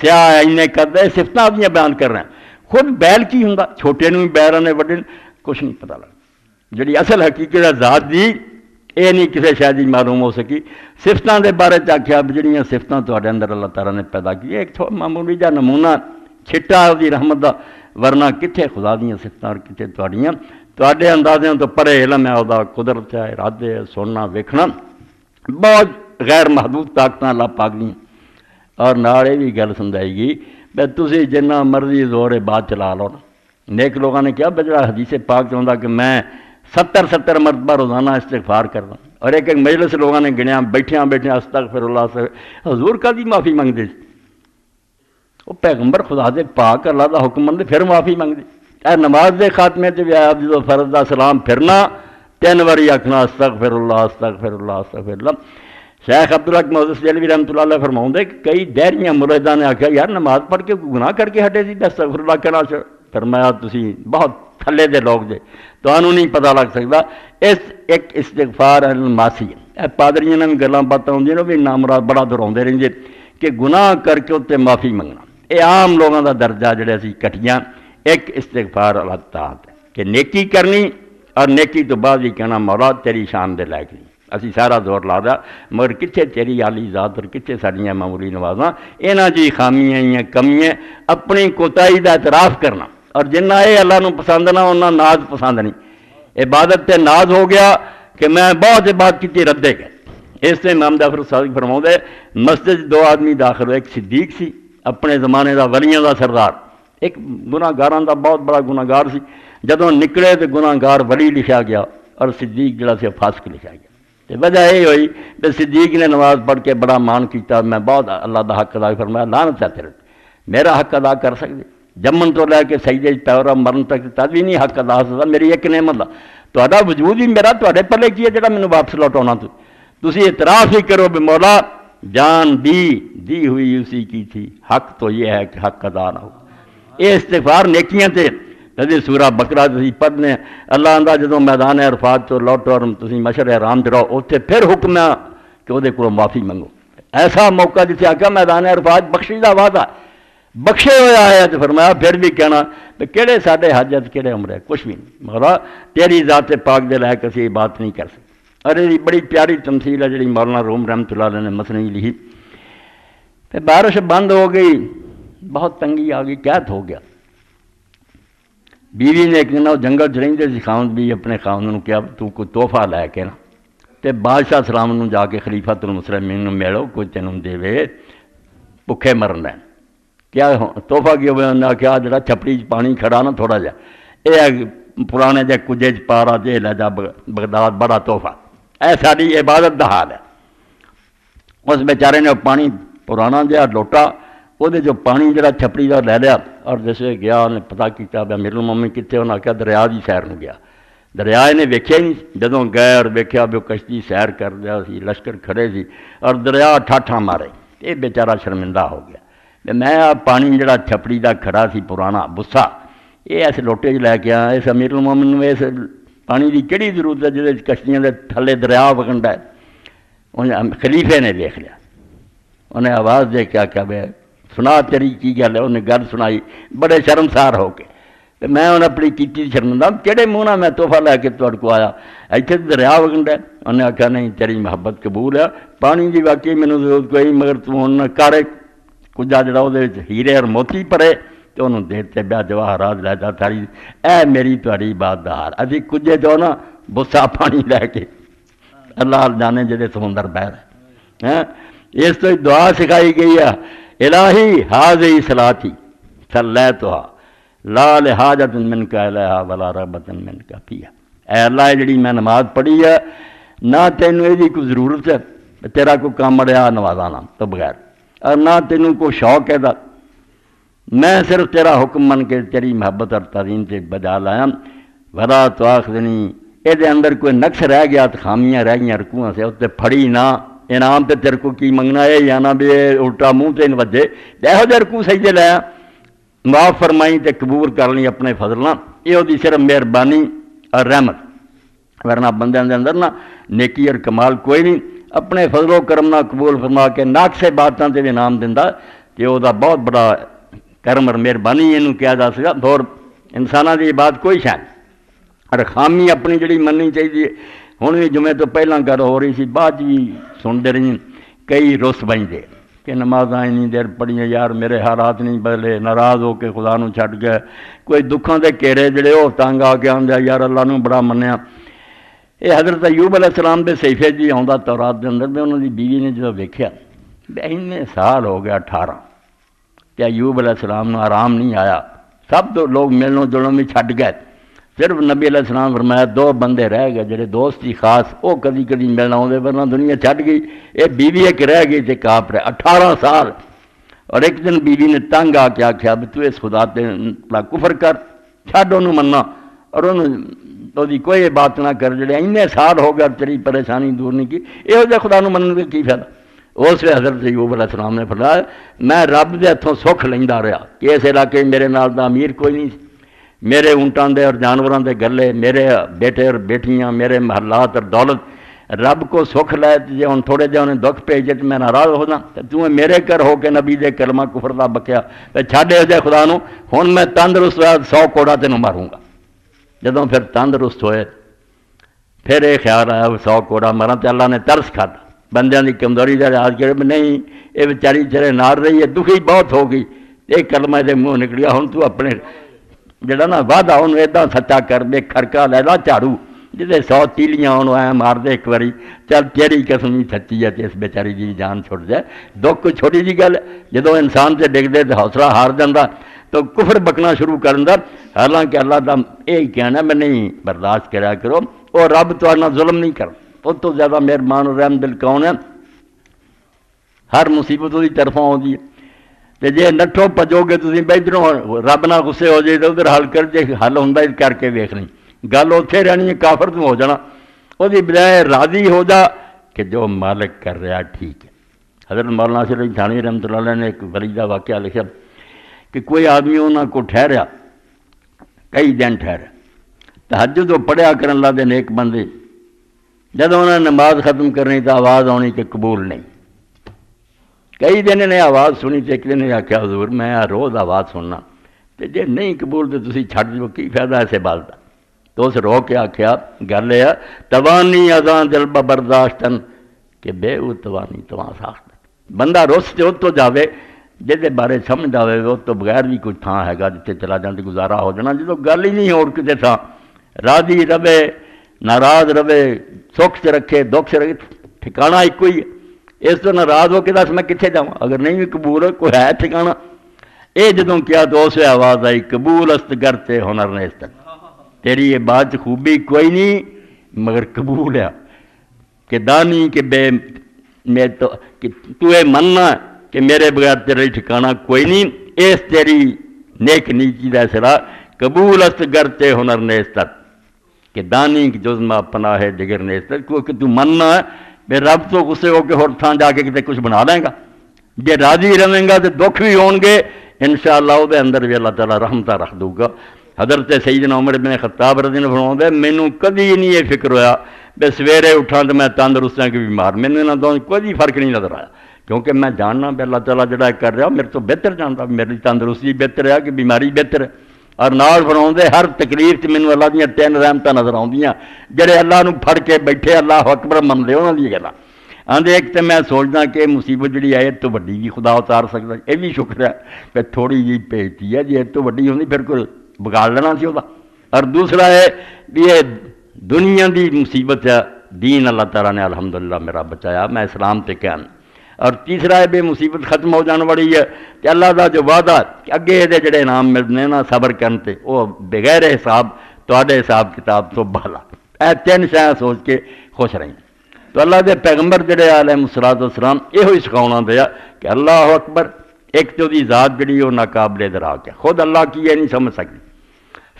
سیاہ ہے، انہیں کرتا ہے، صفتیں اپنی بیان کر رہے ہیں۔ خود بیل کی ہوں چھوٹے نو بھی بیل نے وڈے کچھ نہیں پتا لگتا۔ جڑی اصل حقیقت ہے ذات دی یہ نہیں کسی شاید ہی معلوم ہو سکی۔ صفتوں کے بارے آخیا جہاں صفتیں تے اندر اللہ تعالیٰ نے پیدا کی، ایک معمولی جا نمونہ چھٹا دی رحمت دا، ورنہ کتنے خدا دیا صفتیں اور کتنے تھوڑیاں تے اندازوں تو پرے علم ہے، وہ قدرت ہے، ارادے ہے، سننا ویکھنا بہت غیر محدود طاقتیں اللہ پاک دی۔ اور نال یہ بھی گل سمجھائی گئی بھائی تسی جنہ مرضی زور بات چلا لو نا۔ نیک لوگوں نے کیا بجڑا حدیث پاک چاہتا کہ میں 70 مرتبہ روزانہ استغفار کرنا، اور ایک مجلس لوگوں نے گنیا بیٹھیاں استغفر اللہ سے، حضور کا دی معافی منگتے وہ پیغمبر خدا دے پاک اللہ دا حکم مند پھر معافی منگتے۔ اے نماز دے خاتمے تے بھی آپ جدو فرض دا سلام پھرنا 3 واری آکھنا استغفر اللہ استغفر اللہ استغفر اللہ۔ شیخ عبدالحق محدث دہلوی رحمۃ اللہ علیہ فرماؤں کہ کئی دہریاں مرشداں نے آخیا یار نماز پڑھ کے گناہ کر کے ہٹے سی استغفر اللہ کہنا چاہ، فرمایا تسی بہت تھلے دے لوگ جے، تمہیں نہیں پتہ لگ سکتا۔ اس ایک استغفار الماسی ہے، پادریاں نے بھی گلاں باتیں ہوندیاں بھی نامراد بڑا دہراؤندے رہندے کہ گناہ کر کے اتنے معافی منگنا، یہ عام لوگوں کا درجہ جڑے اسی کٹیاں۔ ایک استغفار اللہ تعالیٰ کہ نیکی کرنی اور نیکی تو بعد ہی کہنا مولا تیری شان دے لائق نہیں، اسی سارا زور لا دا مگر کتنے تیری عالی ذات اور کتنے ساڑیاں معمولی نوازاں، یہاں جی خامیاں یا کمیاں اپنی کوتاہی دا اعتراف کرنا، اور جنہ یہ اللہ نو پسند نہ انہاں ناز پسند نہیں۔ عبادت تے ناز ہو گیا کہ میں بہت عبادت کی ردے گئے۔ اس سے امام جعفر صادق فرماؤں دے مسجد 2 آدمی داخل ہوئے، ایک صدیق سی اپنے زمانے دا ولیاں دا سردار، ایک گناہ گاراں دا بہت بڑا گناہ گار سی، جدوں نکلے تو گناہ گار ولی لکھا گیا اور صدیق جڑا سی فاسق لکھا گیا۔ تو وجہ یہ ہوئی کہ صدیق نے نماز پڑھ کے بڑا مان کیتا، میں بہت اللہ دا حق ادا، فرمایا لعنت ہے تیرے، میرا حق ادا کر سکتے جمن تو لے کے سجدے پیورا مرن تک تد بھی نہیں حق ادا سکتا، میری ایک نعمت دا تہاڈا وجود ہی میرا تہاڈے پلے کی ہے جڑا مینوں واپس لوٹانا۔ تسی اعتراف ہی کرو بھی مولا جان دی ہوئی اسی کی تھی، حق تو یہ ہے کہ حق ادا نہ ہو۔ یہ استغفار نیکیاں تے جدی سورہ بقرہ تسی پڑھنے اللہ آندا جدوں میدان عرفات تو لوٹو اور تسی مشعر حرام تے رہو، اوتھے پھر حکم ہے کہ وہ کو معافی منگو۔ ایسا موقع جسے آخیا میدان عرفات بخشش دا وعدہ بخشے ہوا ہے، تو فرمایا پھر بھی کہنا کہ کہڑے ساڈے حاجت کہڑے عمرے کچھ بھی نہیں، مولا تیری ذات پاک دے لائق اسی بات نہیں کر سکتے۔ اور یہ بڑی پیاری تمثیل ہے جڑی مولانا روم رحمۃ اللہ علیہ نے مثنوی لکھی۔ پھر بارش بند ہو گئی، بہت تنگی آ گئی، قحط ہو گیا۔ بیوی نے ایک دن وہ جنگل چ رہندے سی، خاوند بھی اپنے خاوند نوں کہا تو کوئی تحفہ لے کے نا تے بادشاہ سلام نوں جا کے خلیفۃ المسلمین نوں ملو، کوئی تینوں دے بھکھے مرن رہن۔ کیا تحفہ کی ہوئے؟ انہوں نے آخیا جڑا چھپڑی پانی کھڑا نا تھوڑا جا یہ پرانے جے کجے چ پا رہا جے لے جا بغداد، بڑا تحفہ، اے ساری عبادت دا حال ہے۔ اس بیچارے نے پانی پرانا جہا لوٹا وہ جو پانی جڑا چھپڑی کا لے لیا، اور جیسے گیا انہیں پتا کیا امیر المومنین کتنے، انہیں آخیا دریا کی سیر میں گیا، دریا نے ویکھیا ہی نہیں، جدوں گئے اور ویکھیا بھی وہ کشتی سیر کر دیا سی، لشکر کھڑے سی اور دریا ٹھاٹھاں مارے، یہ بیچارہ شرمندہ ہو گیا۔ میں پانی جڑا چھپڑی کا کھڑا سی پرانا بسا، یہ ایسے لوٹے چ لے کے آیا، اس امیر المومنین اس پانی کی کہڑی ضرورت ہے جہاں کشتیاں دے تھلے دریا وگنڈا ہے. انہیں خلیفے نے دیکھ لیا, انہیں آواز دے کے آخیا بے سنا تیری کی گل ہے. انہیں گل سنائی بڑے شرمسار ہو کے. میں انہیں اپنی کیتی شرمندہ کہڑے منہ نہ میں تحفہ لے کے تہاڈے کو آیا, اتنے دریا وگنڈا ہے. انہیں آخیا نہیں تیری محبت قبول ہے, پانی کی واقعی مینوں ضرورت کوئی, مگر تو ہن کر کجا جڑا وہ ہیرے اور موتی پڑے تو انہوں دیتے بیا جواہرات لے جا تھاری اے میری تہاڈی عبادت دا حال. ابھی کجے جو نا بسا پانی لے کے اللہ جانے جڑے سمندر بہر ہے. اس تو دعا سکھائی گئی ہے, الہی حاضی صلاتی صلیتھا لا لحاجت منک الیہا ولا رغبۃ منک فیہا. اے اللہ جڑی میں نماز پڑھی ہے نہ تینوں یہ کوئی ضرورت ہے, تیرا کوئی کام اڑیا نوازانا تو بغیر, اور نہ تینوں کوئی شوق ہے دا, میں صرف تیرا حکم من کے تیری محبت اور تعظیم سے بجا لایا. ولا تؤاخذنی یہ اندر کوئی نقص رہ گیا تو خامیاں رہ گیا رکوعاں سے اتنے پھڑی نہ, انعام تے تیرے کو کی منگنا ہے یا نہ بھی الٹا منہ تے وجے یہو جہ رکوع سجدے لایا معاف فرمائی تے قبول کر لی اپنے فضل نہ, یہ وہی صرف مہربانی اور رحمت. ورنہ بندیاں دے اندر نہ نیکی اور کمال کوئی نہیں, اپنے فضل و کرم نہ قبول فرما کے ناقص باتاں تے انعام دیندا کہ وہ بہت بڑا کرم اور مہربانی یہ کیا جا سکا. اور انساناں دی بات کوئی شاید اور خامی اپنی جڑی مننی چاہیے. ہوں بھی جمعے تو پہلاں گل ہو رہی سی, بعد بھی سنتے رہی کئی رس بجتے کہ نمازاں اینی دیر پڑھیاں یار میرے حالات نہیں بدلے, ناراض ہو کے خدا نو چھڈ گئے. کوئی دکھاں دے گھیرے جڑے وہ تنگ آ کے آدھا یار اللہ نو بڑا منیا. یہ حضرت ایوب علیہ السلام دے صحیفے جی آتا تورات دے اندر, انہوں دی بیوی نے جدوں ویکھیا اتنے سال ہو گیا 18 کہ ایوب علیہ السلام نو آرام نہیں آیا. سب تو لوگ ملنوں جلنوں بھی چھڈ گئے, صرف نبی علیہ السلام فرمایا 2 بندے رہ گئے جڑے دوست ہی خاص, وہ کدی کدی ملنا آتے ورنہ دنیا چھڈ گئی. یہ بیوی ایک رہ گئی تے کاپ رہے 18 سال. اور ایک دن بیوی نے تنگ آ کے آخیا بھی تو اس خدا تے کفر کر, چھڈ انہوں مننا اور انہوں کوئی بات نہ کر, جڑے اینے سال ہو گئے تیری پریشانی دور نہیں کی, یہو جہ خدا نو منن کے کی فائدہ. اس وقت حضرت ایوب علیہ السلام نے فرمایا میں رب دے ہتھوں سکھ لیندا رہا کہ اس علاقے میرے نال دا امیر کوئی نہیں, میرے اونٹاں دے اور جانوراں دے گلے, میرے بیٹے اور بیٹیاں, میرے محلات اور دولت, رب کو سکھ لے جے ہن تھوڑے جے انہیں دکھ بھیجے تو میں ناراض ہو جاں. تو میرے گھر ہو کے نبی دے کلمہ کفر دا بکیا چھڈ اس دے خدا نو. ہن میں تندرست ہوا 100 کوڑا تینوں ماروں گا. جدوں پھر تندرست ہوئے پھر یہ خیال آیا 100 کوڑا مراں تے اللہ نے ترس کھاتا بندیاں دی کمزوری دا لحاظ کرے نہیں یہ بیچاری چرے نار رہی ہے, دکھی بہت ہو گئی, یہ کلمہ دے منہ نکلیا. ہن تو اپنے جڑا نا وعدہ انہوں ایداں سچا کر دے, کھڑکا لے لا جھاڑو جدے 100 تیلیاں انہوں اے مار دے ایک واری, چل تیری قسم ہی سچی ہے تے اس بیچاری دی جان چھوڑ جائے. دکھ کوئی چھوٹی جی گل, جدوں انسان سے ڈگ دے تو حوصلہ ہار جاندا تو کفر بکنا شروع کر دیندا. حالانکہ اللہ دا یہ کہنا میں نہیں برداشت کریا کرو, اور رب تہاڈے ظلم نہیں کر, اس تو زیادہ مہربان اور رحم دل کون ہے. ہر مصیبت وہی طرفوں آتی ہے. تو جے نٹھو پجو گے تسی ادھروں رب نہ غصے ہو جائے تو ادھر حل کر جے حل ہوندا کر کے ویکھ لیں, گل اتنے رہنی ہے کافر تو ہو جانا. وہ بجائے راضی ہو جا کہ جو مالک کر رہا ٹھیک ہے. حضرت مولانا ناصر علی تھانوی رحمۃ اللہ علیہ نے ایک ولی دا واقعہ لکھا کہ کوئی آدمی انہوں کو ٹھہریا کئی دن ٹھہرا, تہجد وہ پڑھیا کرن لا دے نیک بندے, جب انہوں نے نماز ختم کرنی تو آواز آنی کہ قبول نہیں. کئی دن نے آواز سنی تو ایک دن نے آخیا حضور میں روز آواز سننا تو جے نہیں قبول تو تسی چھڈ دیو, کی فائدہ ایسے بات دا. تو اس رو کے آخیا گل یہ توانی ازاں دل برداشتن کہ بے او توانی تواں ساخت. بندہ رس سے ات تو جاوے جہدے بارے سمجھ آئے اس تو بغیر بھی کوئی تھان ہے جتنے چلا جانے گزارا ہو جانا. جدو گل ہی نہیں اور کسی تھان راضی رہے ناراض رہے, سکھ سے رکھے دکھ سے رکھے, ٹھکانا ایک ہی ہے. اس تو ناراض ہو کے دس میں کتنے جاؤں, اگر نہیں بھی قبول کوئی ہے ٹھکانا. یہ جدوں کیا تو اسے آواز آئی قبول است کرتے ہنر نے اس تک, تیری یہ بات خوبی کوئی نہیں مگر قبول ہے کہ دانی کہ بے میں تو کہ تو یہ مننا کہ میرے بغیر تیرے ٹھکانا کوئی نہیں. اس تیری نیک نیچی دا سرا قبول است کرتے ہنر نے اس تک کہ دانی کی جزما پناہ ہے جگر نے اس تک, کیونکہ تو مننا ہے بے رب تو غصے ہو کے ہور تھان جا کے کتے کچھ بنا لیں گا. جے راضی رہیں گا تو دکھ بھی ہون گے انشاءاللہ وہ اندر بھی اللہ تعالیٰ رحمتہ رکھ دوں گا. حضرت سیدنا عمر بن خطاب رضی اللہ عنہ فرماਉਂਦੇ ਮੈਨੂੰ ਕਦੀ ਨਹੀਂ ਇਹ ਫਿਕਰ ਹੋਇਆ ਵੀ ਸਵੇਰੇ ਉੱਠਾਂ ਤੇ ਮੈਂ ਤੰਦਰੁਸਤ ਹਾਂ ਕਿ ਬਿਮਾਰ, ਮੈਨੂੰ ਇਹਨਾਂ ਦੋਵਾਂ 'ਚ ਕੋਈ ਫਰਕ ਨਹੀਂ ਨਜ਼ਰ ਆਇਆ, ਕਿਉਂਕਿ ਮੈਂ ਜਾਣਨਾ ਵੀ ਅੱਲਾਹ ਤਾਲਾ ਜਿਹੜਾ ਕਰ ਰਿਹਾ ਮੇਰੇ ਤੋਂ ਬਿਹਤਰ ਜਾਣਦਾ, ਮੇਰੀ ਤੰਦਰੁਸਤੀ ਬਿਹਤਰ ਹੈ ਕਿ ਬਿਮਾਰੀ ਬਿਹਤਰ ਹੈ। ਔਰ ਨਾਲ ਫਰਮਾਉਂਦੇ ਹਰ ਤਕਲੀਫ 'ਚ ਮੈਨੂੰ ਅੱਲਾਹ ਦੀਆਂ 3 ਰਹਿਮਤਾਂ ਨਜ਼ਰ ਆਉਂਦੀਆਂ, ਜਿਹੜੇ ਅੱਲਾਹ ਨੂੰ ਫੜ ਕੇ ਬੈਠੇ ਅੱਲਾਹੁ ਅਕਬਰ ਮੰਨਦੇ ਉਹਨਾਂ ਦੀਆਂ ਗੱਲਾਂ ਆਂਦੇ। ਇੱਕ ਤਾਂ ਮੈਂ ਸੋਚਦਾ ਕਿ ਮੁਸੀਬਤ ਜਿਹੜੀ ਆਏ ਤੋਂ ਵੱਡੀ ਵੀ ਖੁਦਾ ਉਤਾਰ ਸਕਦਾ, ਇਹ ਵੀ ਸ਼ੁਕਰ ਹੈ ਕਿ ਥੋੜ੍ਹੀ ਜਿਹੀ ਭੇਜਤੀ ਹੈ, ਜੇ ਇਹ ਤੋਂ ਵੱਡੀ ਹੁੰਦੀ ਫਿਰ ਕੋਈ ਵਿਗਾੜ ਲੈਣਾ ਸੀ ਉਹਦਾ। ਔਰ ਦੂਸਰਾ ਹੈ ਵੀ ਇਹ ਦੁਨੀਆ ਦੀ ਮੁਸੀਬਤ ਹੈ, دین اللہ تعالیٰ نے الحمدللہ میرا بچایا، میں اسلام تے قائم۔ اور تیسرا ہے بے مصیبت ختم ہو جانے والی ہے کہ اللہ دا جو وعدہ کہ اگے دے جڑے انعام ملنے نا صبر کرن تے وہ بغیر حساب تواڈے حساب کتاب تو بالا، اے 3 شے سوچ کے خوش رہیں۔ تو اللہ دے پیغمبر جڑے علیہ الصلوۃ والسلام یہ ہی سکھاؤنا دیا کہ اللہ اکبر ایک تو دی ذات جڑی وہ ناقابل ادراک ہے، خود اللہ کی یہ نہیں سمجھ سکتی،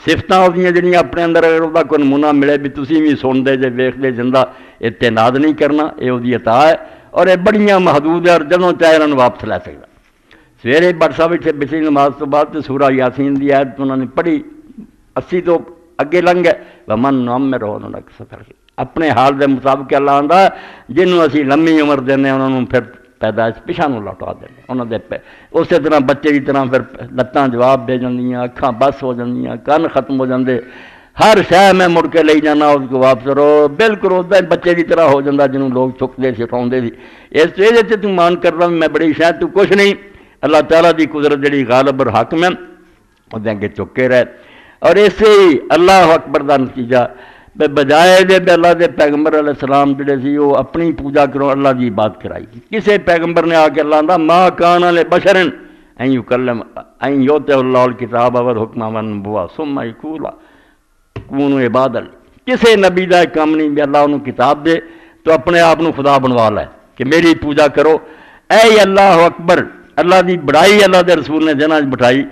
صفتاں وہ جڑیاں اپنے اندر اگر وہ کوئی نمونہ ملے بھی تسی بھی سنتے جے ویکھتے زندہ اعتناد نہیں کرنا، یہ وہ عطا ہے اور یہ بڑیاں محدود ہے اور جدوں چاہے انہوں واپس لے سکتا۔ سویرے بٹ صاحب اتنے پچھلی نماز تو بعد سورہ یاسین دی آیت انہوں نے پڑھی 80 تو اگے لنگ گئے، ومن نعمرہ ننکسہ فی الخلق، اپنے حال دے مطابق اللہ آندا جنہوں اسی لمبی عمر دینے انہوں پھر پیدائش پچھا نو لوٹا دینے، انہوں دے اسی طرح بچے کی طرح پھر لتاں جواب دے جاندیاں، اکھاں بس ہو جاندیاں، کان ختم ہو جاندے، ہر شے میں مڑ کے لے جانا اس کو واپس کرو، بالکل ادا بچے کی طرح ہو جاتا جنہوں لوگ چکتے سکھاؤندے سی۔ اس وجہ سے تو مان کرنا میں بڑی شاید تو کچھ نہیں، اللہ تعالیٰ دی قدرت جڑی غالب اور حاکم ہے وہ اگے چکے رہے۔ اور اسے ہی اللہ اکبر دا نتیجہ بجائے دے اللہ دے پیغمبر علیہ السلام جڑے سی وہ اپنی پوجا کرو، اللہ دی عبادت کرائی۔ کسے پیغمبر نے آ کے اللہ دا ما کان لبشر ان یکلم ان یؤتہ اللہ الکتاب والحکم والنبوۃ ثم یقول کونوا عبادا، کسے نبی دا کام نہیں بھی اللہ انہوں کتاب دے تو اپنے آپ کو خدا بنوا لے کہ میری پوجا کرو۔ اے اللہ اکبر، اللہ دی بڑائی اللہ دے رسول نے جنہاں بٹھائی،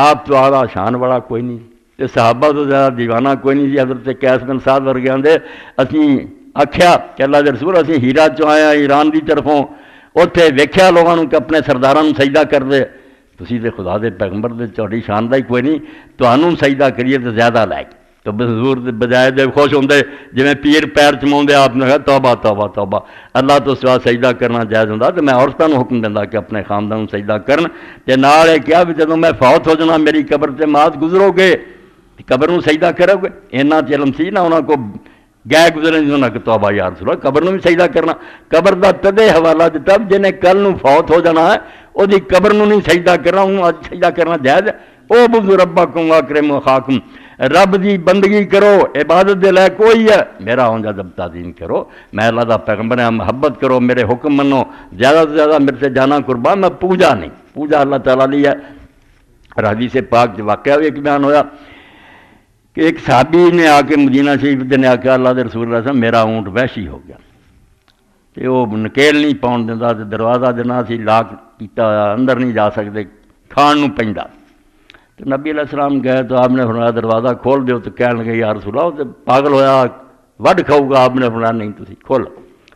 آپ تو آدھا شان والا کوئی نہیں، تے صحابہ تو زیادہ دیوانہ کوئی نہیں سی۔ حضرت قیس بن سعد ورگے آندے اسی آکھیا کہ اللہ دے رسول اسی ہیرا چوں آیا ایران دی طرفوں، اوتھے ویکھیا لوگاں نوں کہ اپنے سرداراں نوں سجدہ کر دے، تسی تے خدا دے پیغمبر دے تہاڈی شان دا ہی کوئی نہیں، تہانوں سجدہ کریے تے زیادہ لائق۔ تو حضور بجائے دے خوش ہوندے جویں پیر پیر چماؤندے آپ نے کہا توبہ توبہ توبہ، اللہ تو سوا سجدہ کرنا جائز ہوندا تے میں عورتاں نوں حکم دیندا کہ اپنے خاندان نوں سجدہ کرن، تے نال اے کہا بھی جدوں میں فوت ہو جانا میری قبر تے مات گزرو گے قبر نوں سجدہ کرو گے، اینا علم سی نہ انہاں کو گئے گزرے انہاں کہ توبہ یا رسول اللہ قبر نوں بھی سجدہ کرنا۔ قبر دا تدے حوالہ دتا جنے کل نوں فوت ہو جانا ہے او دی قبر نوں نہیں سجدہ کرنا، انہوں اج سجدہ کرنا جائز ہے۔ او بُغض ربکم واکرموا اخاکم، رب دی بندگی کرو، عبادت دے لائے کوئی ہے، میرا ہوں جب تعظیم کرو، میں اللہ دا پیغمبر ہیں، محبت کرو، میرے حکم منو، زیادہ سے زیادہ میرے سے جانا قربان، میں پوجا نہیں، پوجا اللہ تعالیٰ لی ہے۔ اور حدیث پاک جو واقعہ بھی ایک بیان ہویا کہ ایک صحابی نے آ کے مدینہ شریف نے آ کے اللہ دے رسول اللہ صلی اللہ علیہ وسلم میرا اونٹ وحشی ہو گیا، کہ وہ نکیل نہیں پاؤن دینا، دروازہ دینا سی لاک کیتا اندر نہیں جا سکتے، کھان نوں پیندا۔ تو نبی علیہ السلام گئے تو آپ نے فرمایا دروازہ کھول دیو، تو کہنے لگے یا رسول اللہ پاگل ہویا وڈ کھاؤ گا، آپ نے فرمایا نہیں تسی کھول۔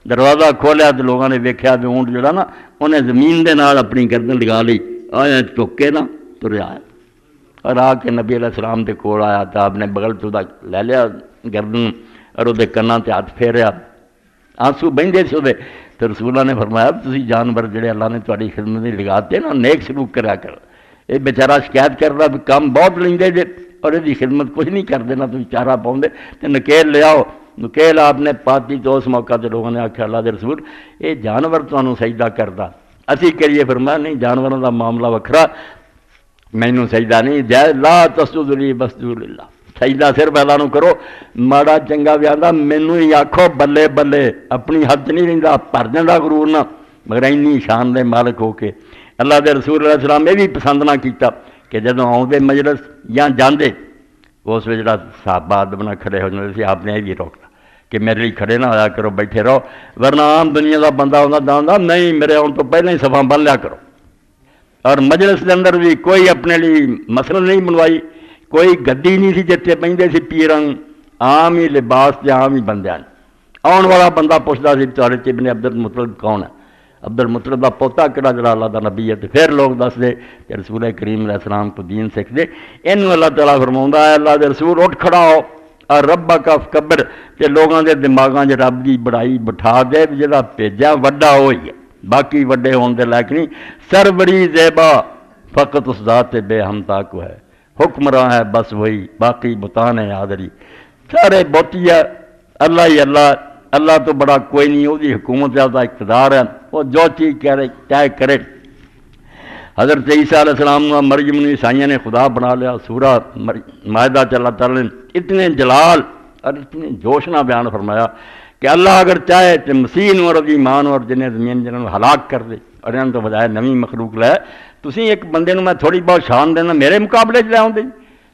دروازہ کھولیا تو لوگوں نے ویکھیا کہ اونٹ جڑا نا انہیں زمین دے نال اپنی گردن لگا لی، آیا چکے نا تریا آیا، اور آ کے نبی علیہ السلام دے کول آیا تو آپ نے بغل تو لے لیا گردن اور وہ کناں تے ہاتھ پھیریا، آنسو بہندے سی وہ، تو رسول اللہ نے فرمایا تسی جانور جڑے اللہ نے تہاڈی خدمت وچ لگاتے نا نیک سلوک کریا کرو۔ یہ بیچارہ شکایت کرتا بھی کام بہت لیندے جے اور یہ خدمت کچھ نہیں کرتے نہ تو چارہ پاؤندے، تو نکیل لے آؤ، نکیل آپ نے پاتی تو اس موقع تے لوگوں نے آکھیا اللہ دے رسول یہ جانور تانوں سجدہ کردا، اسی کریے؟ فرمایا نہیں، جانوراں دا معاملہ وکھرا، مینوں سجدہ نہیں جائز، لا تسجدوا لی واسجدوا للہ، سجدہ صرف اللہ نوں کرو، ماڑا چنگا بھی آندا مینوں ہی آکھو بلے بلے، اپنی حد نہیں رہندا، بھر جاندا غرور نہ، مگر اینی شان دے مالک ہو کے اللہ دے رسول علیہ السلام یہ بھی پسند نہ کیتا کہ جدوں آؤندے مجلس یا جاندے اس وچ جڑا صحابہ ادب کھڑے ہو جاندے سی، آپ نے یہ بھی روکنا کہ میرے لیے کھڑے نہ ہویا کرو، بیٹھے رہو، ورنہ عام دنیا دا بندہ ہوندا نہیں میرے آن تو پہلے ہی صفاں بن لیا کرو۔ اور مجلس دے اندر بھی کوئی اپنے لیے مسند نہیں بنوائی، کوئی گدی نہیں سی جتھے بہندے سی پیراں، عام ہی لباس تے عام ہی بندیاں، آن والا بندہ پوچھدا سی تہاڈے ابن عبد المطلب کون ہے؟ عبد المطلب دا پوتا کہڑا جڑا اللہ دا نبی ہے، تے پھر لوگ دس دے کہ رسول کریم علیہ السلام کو دین سکھ دے۔ اینو اللہ تعالیٰ فرماوندا ہے اللہ دے رسول اٹھ کھڑا ہو اور ربا کا فکبر، تے لوگاں دے دماغاں 'چ رب دی بڑائی بٹھا دے، جڑا بھیجا وڈا ہوئی ہے، باقی وڈے ہون دے لائق نہیں۔ سر بڑی زیبا فقط اس ذات بے ہمتا کو ہے، حکمراں ہے بس وہی، باقی بتان ہے حاضری۔ سارے بوتی ہے، اللہ ہی اللہ، اللہ تو بڑا کوئی نہیں، وہ دی حکومت ہے، وہ اقتدار ہے، وہ جو چیز چاہے کرے۔ حضرت عیسیٰ علیہ السلام مریم نے عیسائیوں نے خدا بنا لیا۔ سورہ مائدہ چ اللہ تعالیٰ نے اتنے جلال اور اتنے جوش نہ بیان فرمایا کہ اللہ اگر چاہے تو مسیح اور ایمان اور جنہیں زمین جنہوں ہلاک کر دے، اور انہوں تو بجائے نویں مخلوق لائے۔ تسی ایک بندے میں تھوڑی بہت شان دینا، میرے مقابلے لے آؤں دے،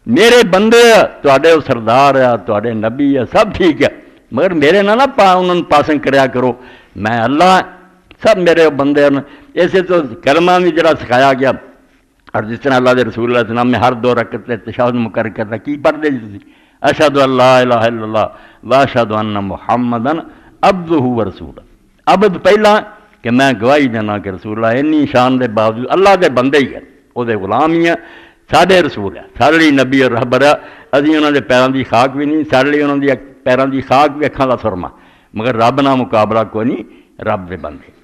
میرے بندے تواڈے سردار ہے، تواڈے نبی ہے، سب ٹھیک ہے، مگر میرے نہ انہوں نے پاسنگ کریا کرو، میں اللہ سب میرے بندے ہیں۔ ایسے تو کلمہ بھی جڑا سکھایا گیا، اور جس طرح اللہ دے رسول اللہ علیہ وسلم نے ہر 2 رکعت تشہد مقرر کرتا، کی پڑھ دے جی؟ اشہد ان لا الہ الا اللہ واشہد ان محمدن عبدہ ورسولہ۔ عبد پہلا کہ میں گواہی دینا کہ رسول اللہ انی شان دے باوجود اللہ دے بندے ہی ہیں، وہ دے غلام ہی ہیں، ساڈے رسول ہے، سارے لیے نبی اور رہبر ہے۔ ابھی انہوں نے پیروں کی خاک بھی نہیں، سارے لیے انہوں نے پیروں کی خاک بھی اکھاں دا سرما، مگر رب نہ مقابلہ کوئی نہیں، رب دے بندے۔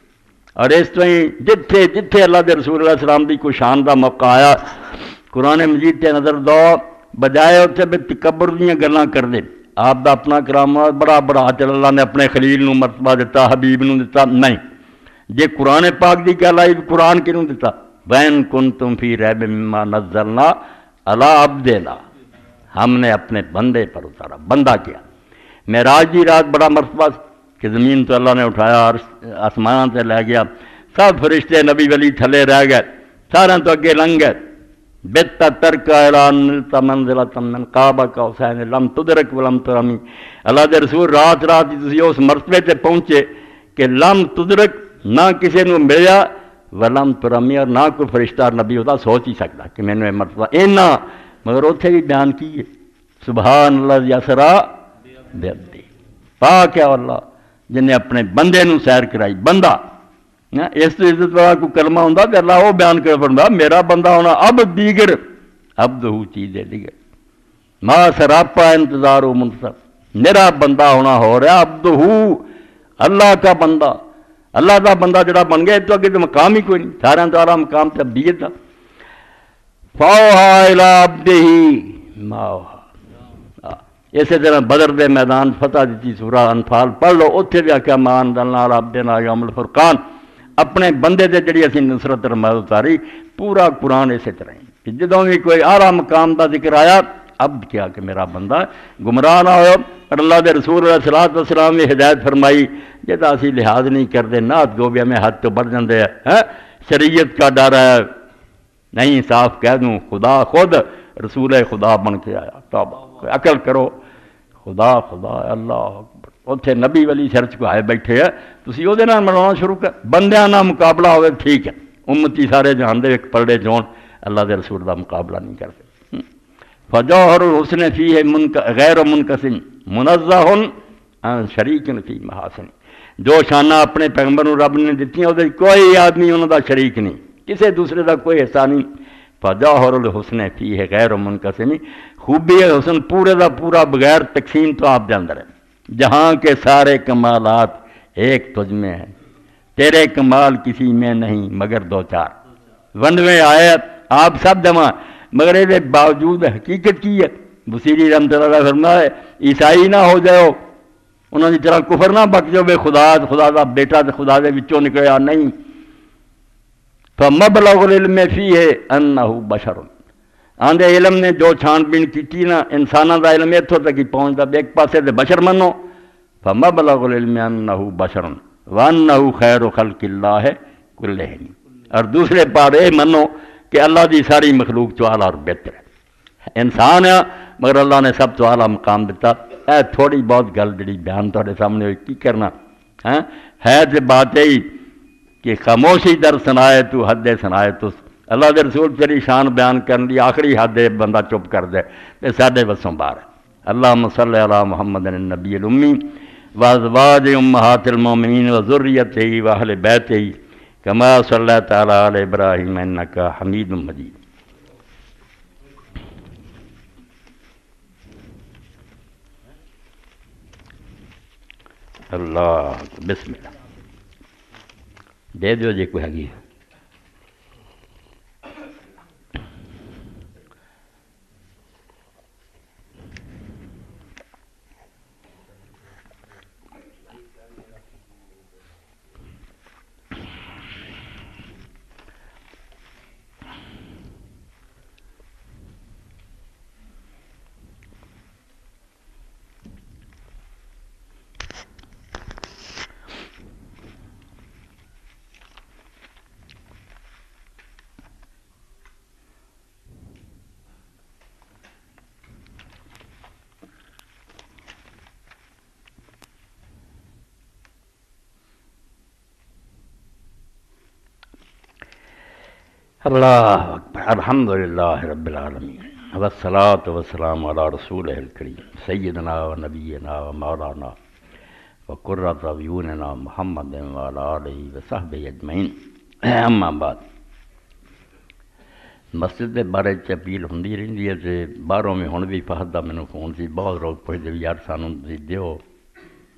اور اس طرح ہی جتھے جتھے اللہ دے رسول اللہ علیہ السلام دی کوئی شان دا موقع آیا، قرآن مجید تے نظر دو، بجائے اتنے بھی تکبر دیاں گلاں کر دے، آپ دا اپنا کرام بڑا بڑا چل اللہ نے اپنے خلیل نو مرتبہ دیتا، حبیب نو دیتا، نہیں جے قرآن پاک دی گل آئی قرآن کینوں دیتا؟ وَإِن كُنتُمْ فِي رَيْبٍ مِّمَّا نَزَّلْنَا عَلَىٰ عَبْدِنَا، ہم نے اپنے بندے پر اتارا۔ بندہ کیا؟ معراج دی رات بڑا مرتبہ کہ زمین تو اللہ نے اٹھایا، آسمان سے لے گیا، سب فرشتے نبی ولی تھلے رہ گئے، سارے تو اگے لنگ گئے۔ بِتَّ تَرْكَ اعلان نِلْتَ مَنزِلَةً مِّن قَابَ قَوْسَيْنِ لَمْ تُدْرِكْ وَلَمْ تُرَمِي۔ اللہ دے رسول رات رات تسی اس مرتبے تے پہنچے کہ لم تدرک، نہ کسی نے ملیا، ولم ترمی، اور نہ کوئی فرشتہ نبی ہوتا سوچ ہی سکتا کہ میں نے مرتبہ اینا، مگر اتنے بھی بیان کیے سبحان اللہ یسرا بعبدہ، پاک ہے اللہ جن نے اپنے بندے نو سیر کرائی۔ بندہ اس تو عزت والا کوئی کلمہ ہوں کہ اللہ وہ بیان کر فرمایا میرا بندہ ہونا، اب دیگر عبدہ چیز ہے دیگر، ما سراپا انتظار و منتصر، میرا بندہ ہونا ہو رہا عبدہ، اللہ کا بندہ، اللہ کا بندہ جڑا بن گیا تو اگے تو مقام ہی کوئی نہیں، سارے تو اعلیٰ مقام تے عبدیت تھا۔ فَأَوْحَىٰ إِلَىٰ عَبْدِهِ مَا أَوْحَىٰ۔ اسی طرح بدر دے میدان فتح دیتی سورہ انفال پڑھ لو، اتنے بھی آخیا مَا أَنزَلْنَا عَلَىٰ عَبْدِنَا يَوْمَ الْفُرْقَانِ، اپنے بندے دے جڑی اسی نصرت رحمت اتاری، پورا قرآن اسی طرح ہی جدوں بھی کوئی اعلیٰ مقام دا ذکر آیا، عبد کیا کہ میرا بندہ گمراہ نہ ہو۔ اور اللہ دے رسول علیہ السلام نے ہدایت فرمائی جدا اسی لحاظ نہیں کرتے، نعت گوبیا میں حد تو بڑھ جاندے ہیں، شریعت کا ڈر ہے، نہیں صاف کہہ دوں خدا خود رسول خدا بن کے آیا، توبہ عقل کرو، خدا خدا اللہ اکبر، اتنے نبی ولی سرچ کو آئے بیٹھے ہے، تسی وہ ملانا شروع کر، بندیاں نہ مقابلہ ہوئے ٹھیک ہے، امتی سارے جہان دے ایک پرڑے جون اللہ دے رسول دا مقابلہ نہیں کرتے۔ فجوہر الحسن فیہ غیر منقسم منزہ عن شریک فی محاسن، جو شانہ اپنے پیغمبر رب نے دیتی ہیں وہ کوئی آدمی انہوں دا شریک نہیں، کسی دوسرے دا کوئی حصہ نہیں۔ فجوہر الحسن فیہ غیر منقسم، خوبی حسن پورے دا پورا بغیر تقسیم تو آپ دے اندر ہے، جہاں کے سارے کمالات ایک تجھ میں ہیں، تیرے کمال کسی میں نہیں مگر 2-4 ونڈویں آئے آپ سب جمع، مگر یہ باوجود حقیقت کی ہے۔ بصیری رحمۃ اللہ علیہ فرمایا ہے عیسائی نہ ہو جاؤ، انہوں نے طرح کفر نہ بک جاؤ بے خدا دا بیٹا تے خدا دے وچوں نکلیا نہیں۔ فمبلغ العلم فیہ انہ بشر، آندے علم نے جو چھان بین کی نا انساناں دا علم اتھوں تک ہی پہنچدا، ایک پاسے تے بشر منو، فمبلغ العلم انہ بشر وانہ خیر خلق اللہ کلہم، اور دوسرے پار اے منو کہ اللہ دی ساری مخلوق تو اعلیٰ اور بہتر ہے، انسان ہے مگر اللہ نے سب تو اعلیٰ مقام دیتا۔ اے تھوڑی بہت گل جڑی بیان تھوڑے سامنے ہوئی کی کرنا ہے تو بات یہی کہ خاموشی در سنائے تو حد سنائے تو، اللہ دے رسول تیری شان بیان کرن دی آخری حد بندہ چپ کر دے تے ساڈے وسوں باہر ہے۔ اللہم صلی علی محمد النبی الامی وازواج امہات المومنین وذریتہ واہل بیتہ کما صلی تعالی علی ابراہیم انک حمید مجید۔ اللہ بسم اللہ دے دیو جی کوئی ہے۔ اللہ اکبر، الحمدللہ رب العالمین والصلاة والسلام علی رسولہ الکریم سیدنا و نبینا و مولانا و قرۃ اعیننا محمد وعلی آلہ وصحبہ اجمعین۔ اما بعد، مسجد کے بارے اپیل ہوندی رہندی ہے تے باہروں میں ہن بھی فہد دا مینوں فون سی، بہت لوگ پوچھدے بھی یار سانوں تسی دیو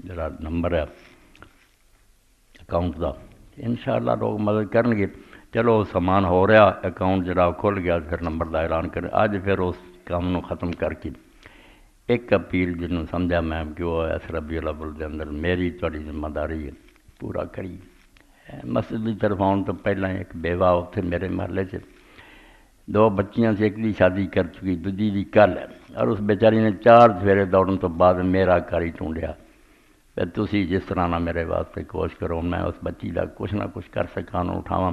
جڑا نمبر ہے اکاؤنٹ دا، انشاءاللہ لوگ مدد کرن گے۔ چلو سامان ہو رہا، اکاؤنٹ جڑا کھل گیا پھر نمبر دا اعلان کرے۔ اج پھر اس کام نو ختم کر کے ایک اپیل جنوں سمجھا میں کہ وہ اس ربیع الاول دے اندر میری تہاڈی ذمہ داری ہے پورا کری۔ مسجد کی طرف آن تو پہلے ایک بیوہ اتنے میرے محلے سے دو بچیاں سے، ایک دی شادی کر چکی، دوجی دی کل ہے، اور اس بیچاری نے 4 سویرے دوڑن تو بعد میرا گھر ہی ڈھونڈیا۔ پھر تسی جس طرح نہ میرے واسطے کوشش کرو میں اس بچی کا کچھ نہ کچھ کر سکاں اٹھاواں،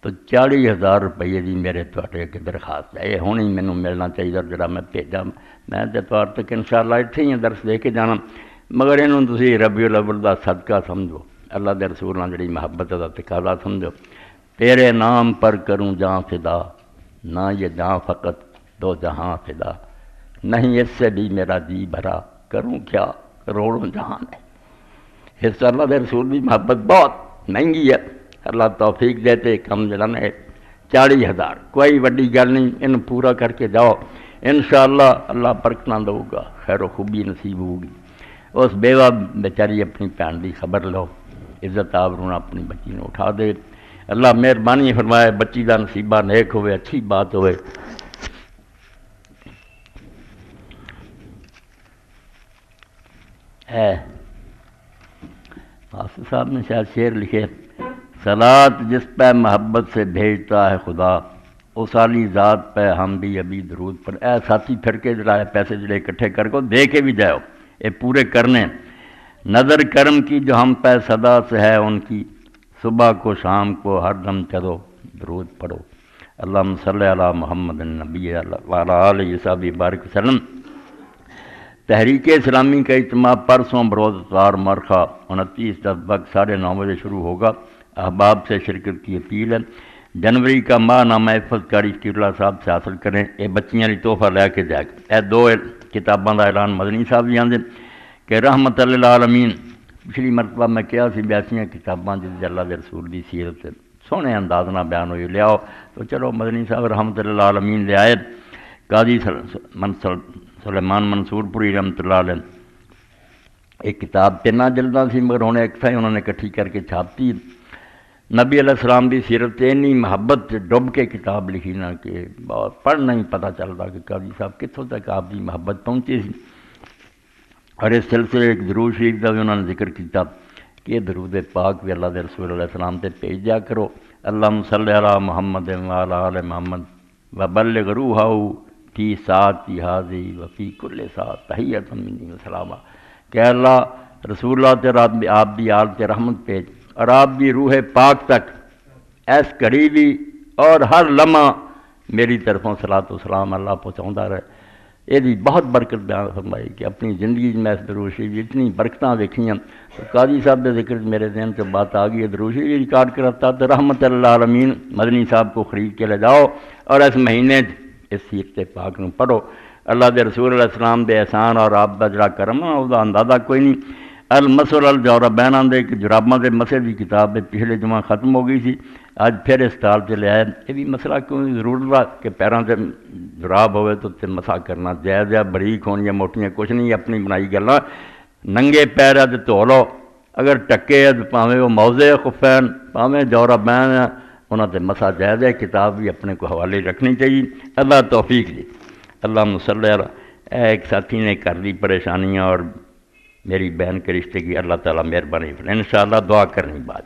تو 40,000 روپئے دی میرے تواڈے اگے درخواست ہے۔ یہ ہن ہی مینوں ملنا چاہیے جڑا میں بھیجا، میں تے تواڈے تک انشاءاللہ اتھے ہی درس دے کے جانا، مگر انہوں تسی ربیع الاول دا صدقہ سمجھو، اللہ دے رسول نال جڑی محبت دا تقاضا سمجھو۔ تیرے نام پر کروں جاں فدا، نہ یہ جاں فقط دو جہاں فدا، نہیں اس سے بھی میرا جی بھرا، کروں کیا کروڑوں جہاں ہے۔ اس اللہ دے رسول دی محبت بہت مہنگی ہے، اللہ توفیق دیتے کم جلن ہے۔ 40,000 کوئی وڈی گل نہیں، ان پورا کر کے جاؤ، انشاءاللہ اللہ برکت نہ دو گا، خیر و خوبی نصیب ہوگی۔ اس بیوہ بیچاری اپنی بھین دی خبر لو، عزت آبرو اپنی بچی نے اٹھا دے، اللہ مہربانی فرمائے، بچی دا نصیبہ نیک ہوئے، اچھی بات ہوئے۔ آصف صاحب نے شاید شعر لکھے، صلاۃ جس پہ محبت سے بھیجتا ہے خدا، اس والی ذات پہ ہم بھی ابھی درود پر۔ اے ساتھی پھر کے جڑا ہے پیسے جڑے اکٹھے کر کو دے کے بھی جاؤ، یہ پورے کرنے۔ نظر کرم کی جو ہم پہ صدا سے ہے ان کی، صبح کو شام کو ہر دم چلو درود پڑھو۔ اللہم صلی علی محمد النبی وعلی آلہ وصحبہ بارک وسلم۔ تحریک اسلامی کا اجتماع پرسوں بروز اتوار مرخہ 29 وقت 9:30 بجے شروع ہوگا۔ احباب سے شرکت کی اپیل ہے۔ جنوری کا ماہ نامہ حفظ کاری اللہ صاحب سے حاصل کریں، یہ بچیاں لی تحفہ لے کے جائے۔ اے 2 کتاباں دا اعلان مدنی صاحب بھی آندے کہ رحمت للعالمین، پچھلی مرتبہ میں کیا سی 82 کتاباں جس اللہ دے رسول دی سیرت سونے انداز نہ بیان ہوئی، لے آؤ تو چلو مدنی صاحب رحمت للعالمین لے آئے۔ قاضی سلیمان منصور پوری رحمت اللہ علیہ، ایک کتاب 3 جلداں سی مگر ہونے ایک تھا انہوں نے کٹھی کر کے چھاپتی۔ نبی علیہ السلام دی سیرت اتنی محبت ڈب کے کتاب لکھی نا کہ پڑھنا ہی پتہ چلتا کہ قاضی صاحب کتوں تک آپ کی محبت پہنچی سی۔ اور اس سلسلے ایک درود شریف کا بھی انہوں نے ذکر کیا کہ درود پاک بھی اللہ دے رسول علیہ السلام تے بھیج دیا کرو۔ اللہم صلی علی محمد وعلی آل محمد وبلغ روحہ فی ساعتی ھذی وفی کل ساعۃ تحیۃ منی وسلامہ، کہ اللہ رسول اللہ تے آپ دی آل تے رحمت بھیج، اور آپ دی روح پاک تک ایس گھڑی بھی اور ہر لمحہ میری طرفوں صلاۃ و سلام اللہ پہنچاؤں رہے۔ یہ بہت برکت بیان فرمائی کہ اپنی زندگی میں اس درود شریف اتنی برکتاں دیکھیاں۔ تو قاضی صاحب کے ذکر میرے ذہن سے بات آ گئی ہے، درود شریف ریکارڈ کرتا تو رحمت للعالمین مدنی صاحب کو خرید کے لے جاؤ اور اس مہینے اس سیرت پاک نو پڑھو۔ اللہ دے رسول علیہ السلام دے احسان اور آپ دا جڑا کرم ہے وہ اندازہ کوئی نہیں۔ المسل الجوربین دے کہ جراباں دے مسے دی کتاب ہے پچھلے جمعہ ختم ہو گئی سی، اج پھر اس سال تے لے آئے۔ یہ بھی مسئلہ کیوں ضرورت کہ پیراں تے جراب ہوئے تو تے مسا کرنا جائز ہے، بریک ہون یا موٹیاں کچھ نہیں، اپنی بنائی گلاں۔ ننگے پیر ہے تے دھو لو، اگر ٹکے ہے تو پاویں وہ موضع خفین پاویں جوربین ہے انہاں تے مسا جائز ہے۔ کتاب بھی اپنے کو حوالے رکھنی چاہیے۔ اللہ توفیق دی۔ اللہم صلی علی۔ ایک ساتھی نے کر دی پریشانیاں اور میری بہن کے رشتے کی اللہ تعالیٰ مہربانی فرمائے، انشاءاللہ دعا کرنی بعد۔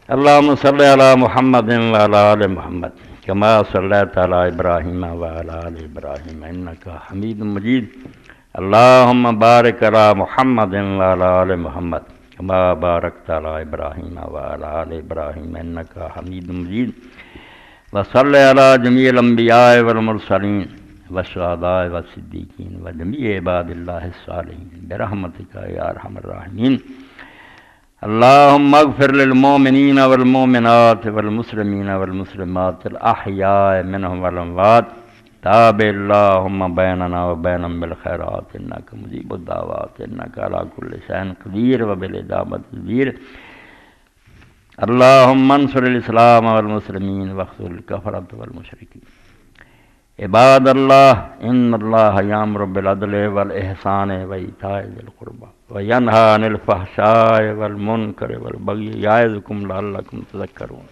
اللہم صلی علی محمد وعلی آل محمد کما صلیت علی ابراہیم وعلی آل ابراہیم انک حمید مجید۔ اللہم بارک علی محمد وعلی آل محمد کما بارکت علی ابراہیم وعلی آل ابراہیم انک حمید مجید۔ وصلی علی جمیع الانبیاء والمرسلین والشہداء والصدیقین وجمیع عباد اللہ الصالحین برحمتک یا ارحم الراحمین۔ اللہم اغفر للمؤمنین والمؤمنات والمسلمین والمسلمات الاحیاء منہم والاموات، تابع اللہم بیننا وبینہم بالخیرات انک مجیب الدعوات انک علی کل شیء قدیر وبالاجابۃ جدیر۔ اللہم انصر الاسلام والمسلمین واخذل الکفرۃ والمشرکین۔ عباد اللہ ان اللہ یامر بالعدل والاحسان وایتاء ذی القربی وینہی عن الفحشاء والمنکر والبغی یعظکم لعلکم تذکرون۔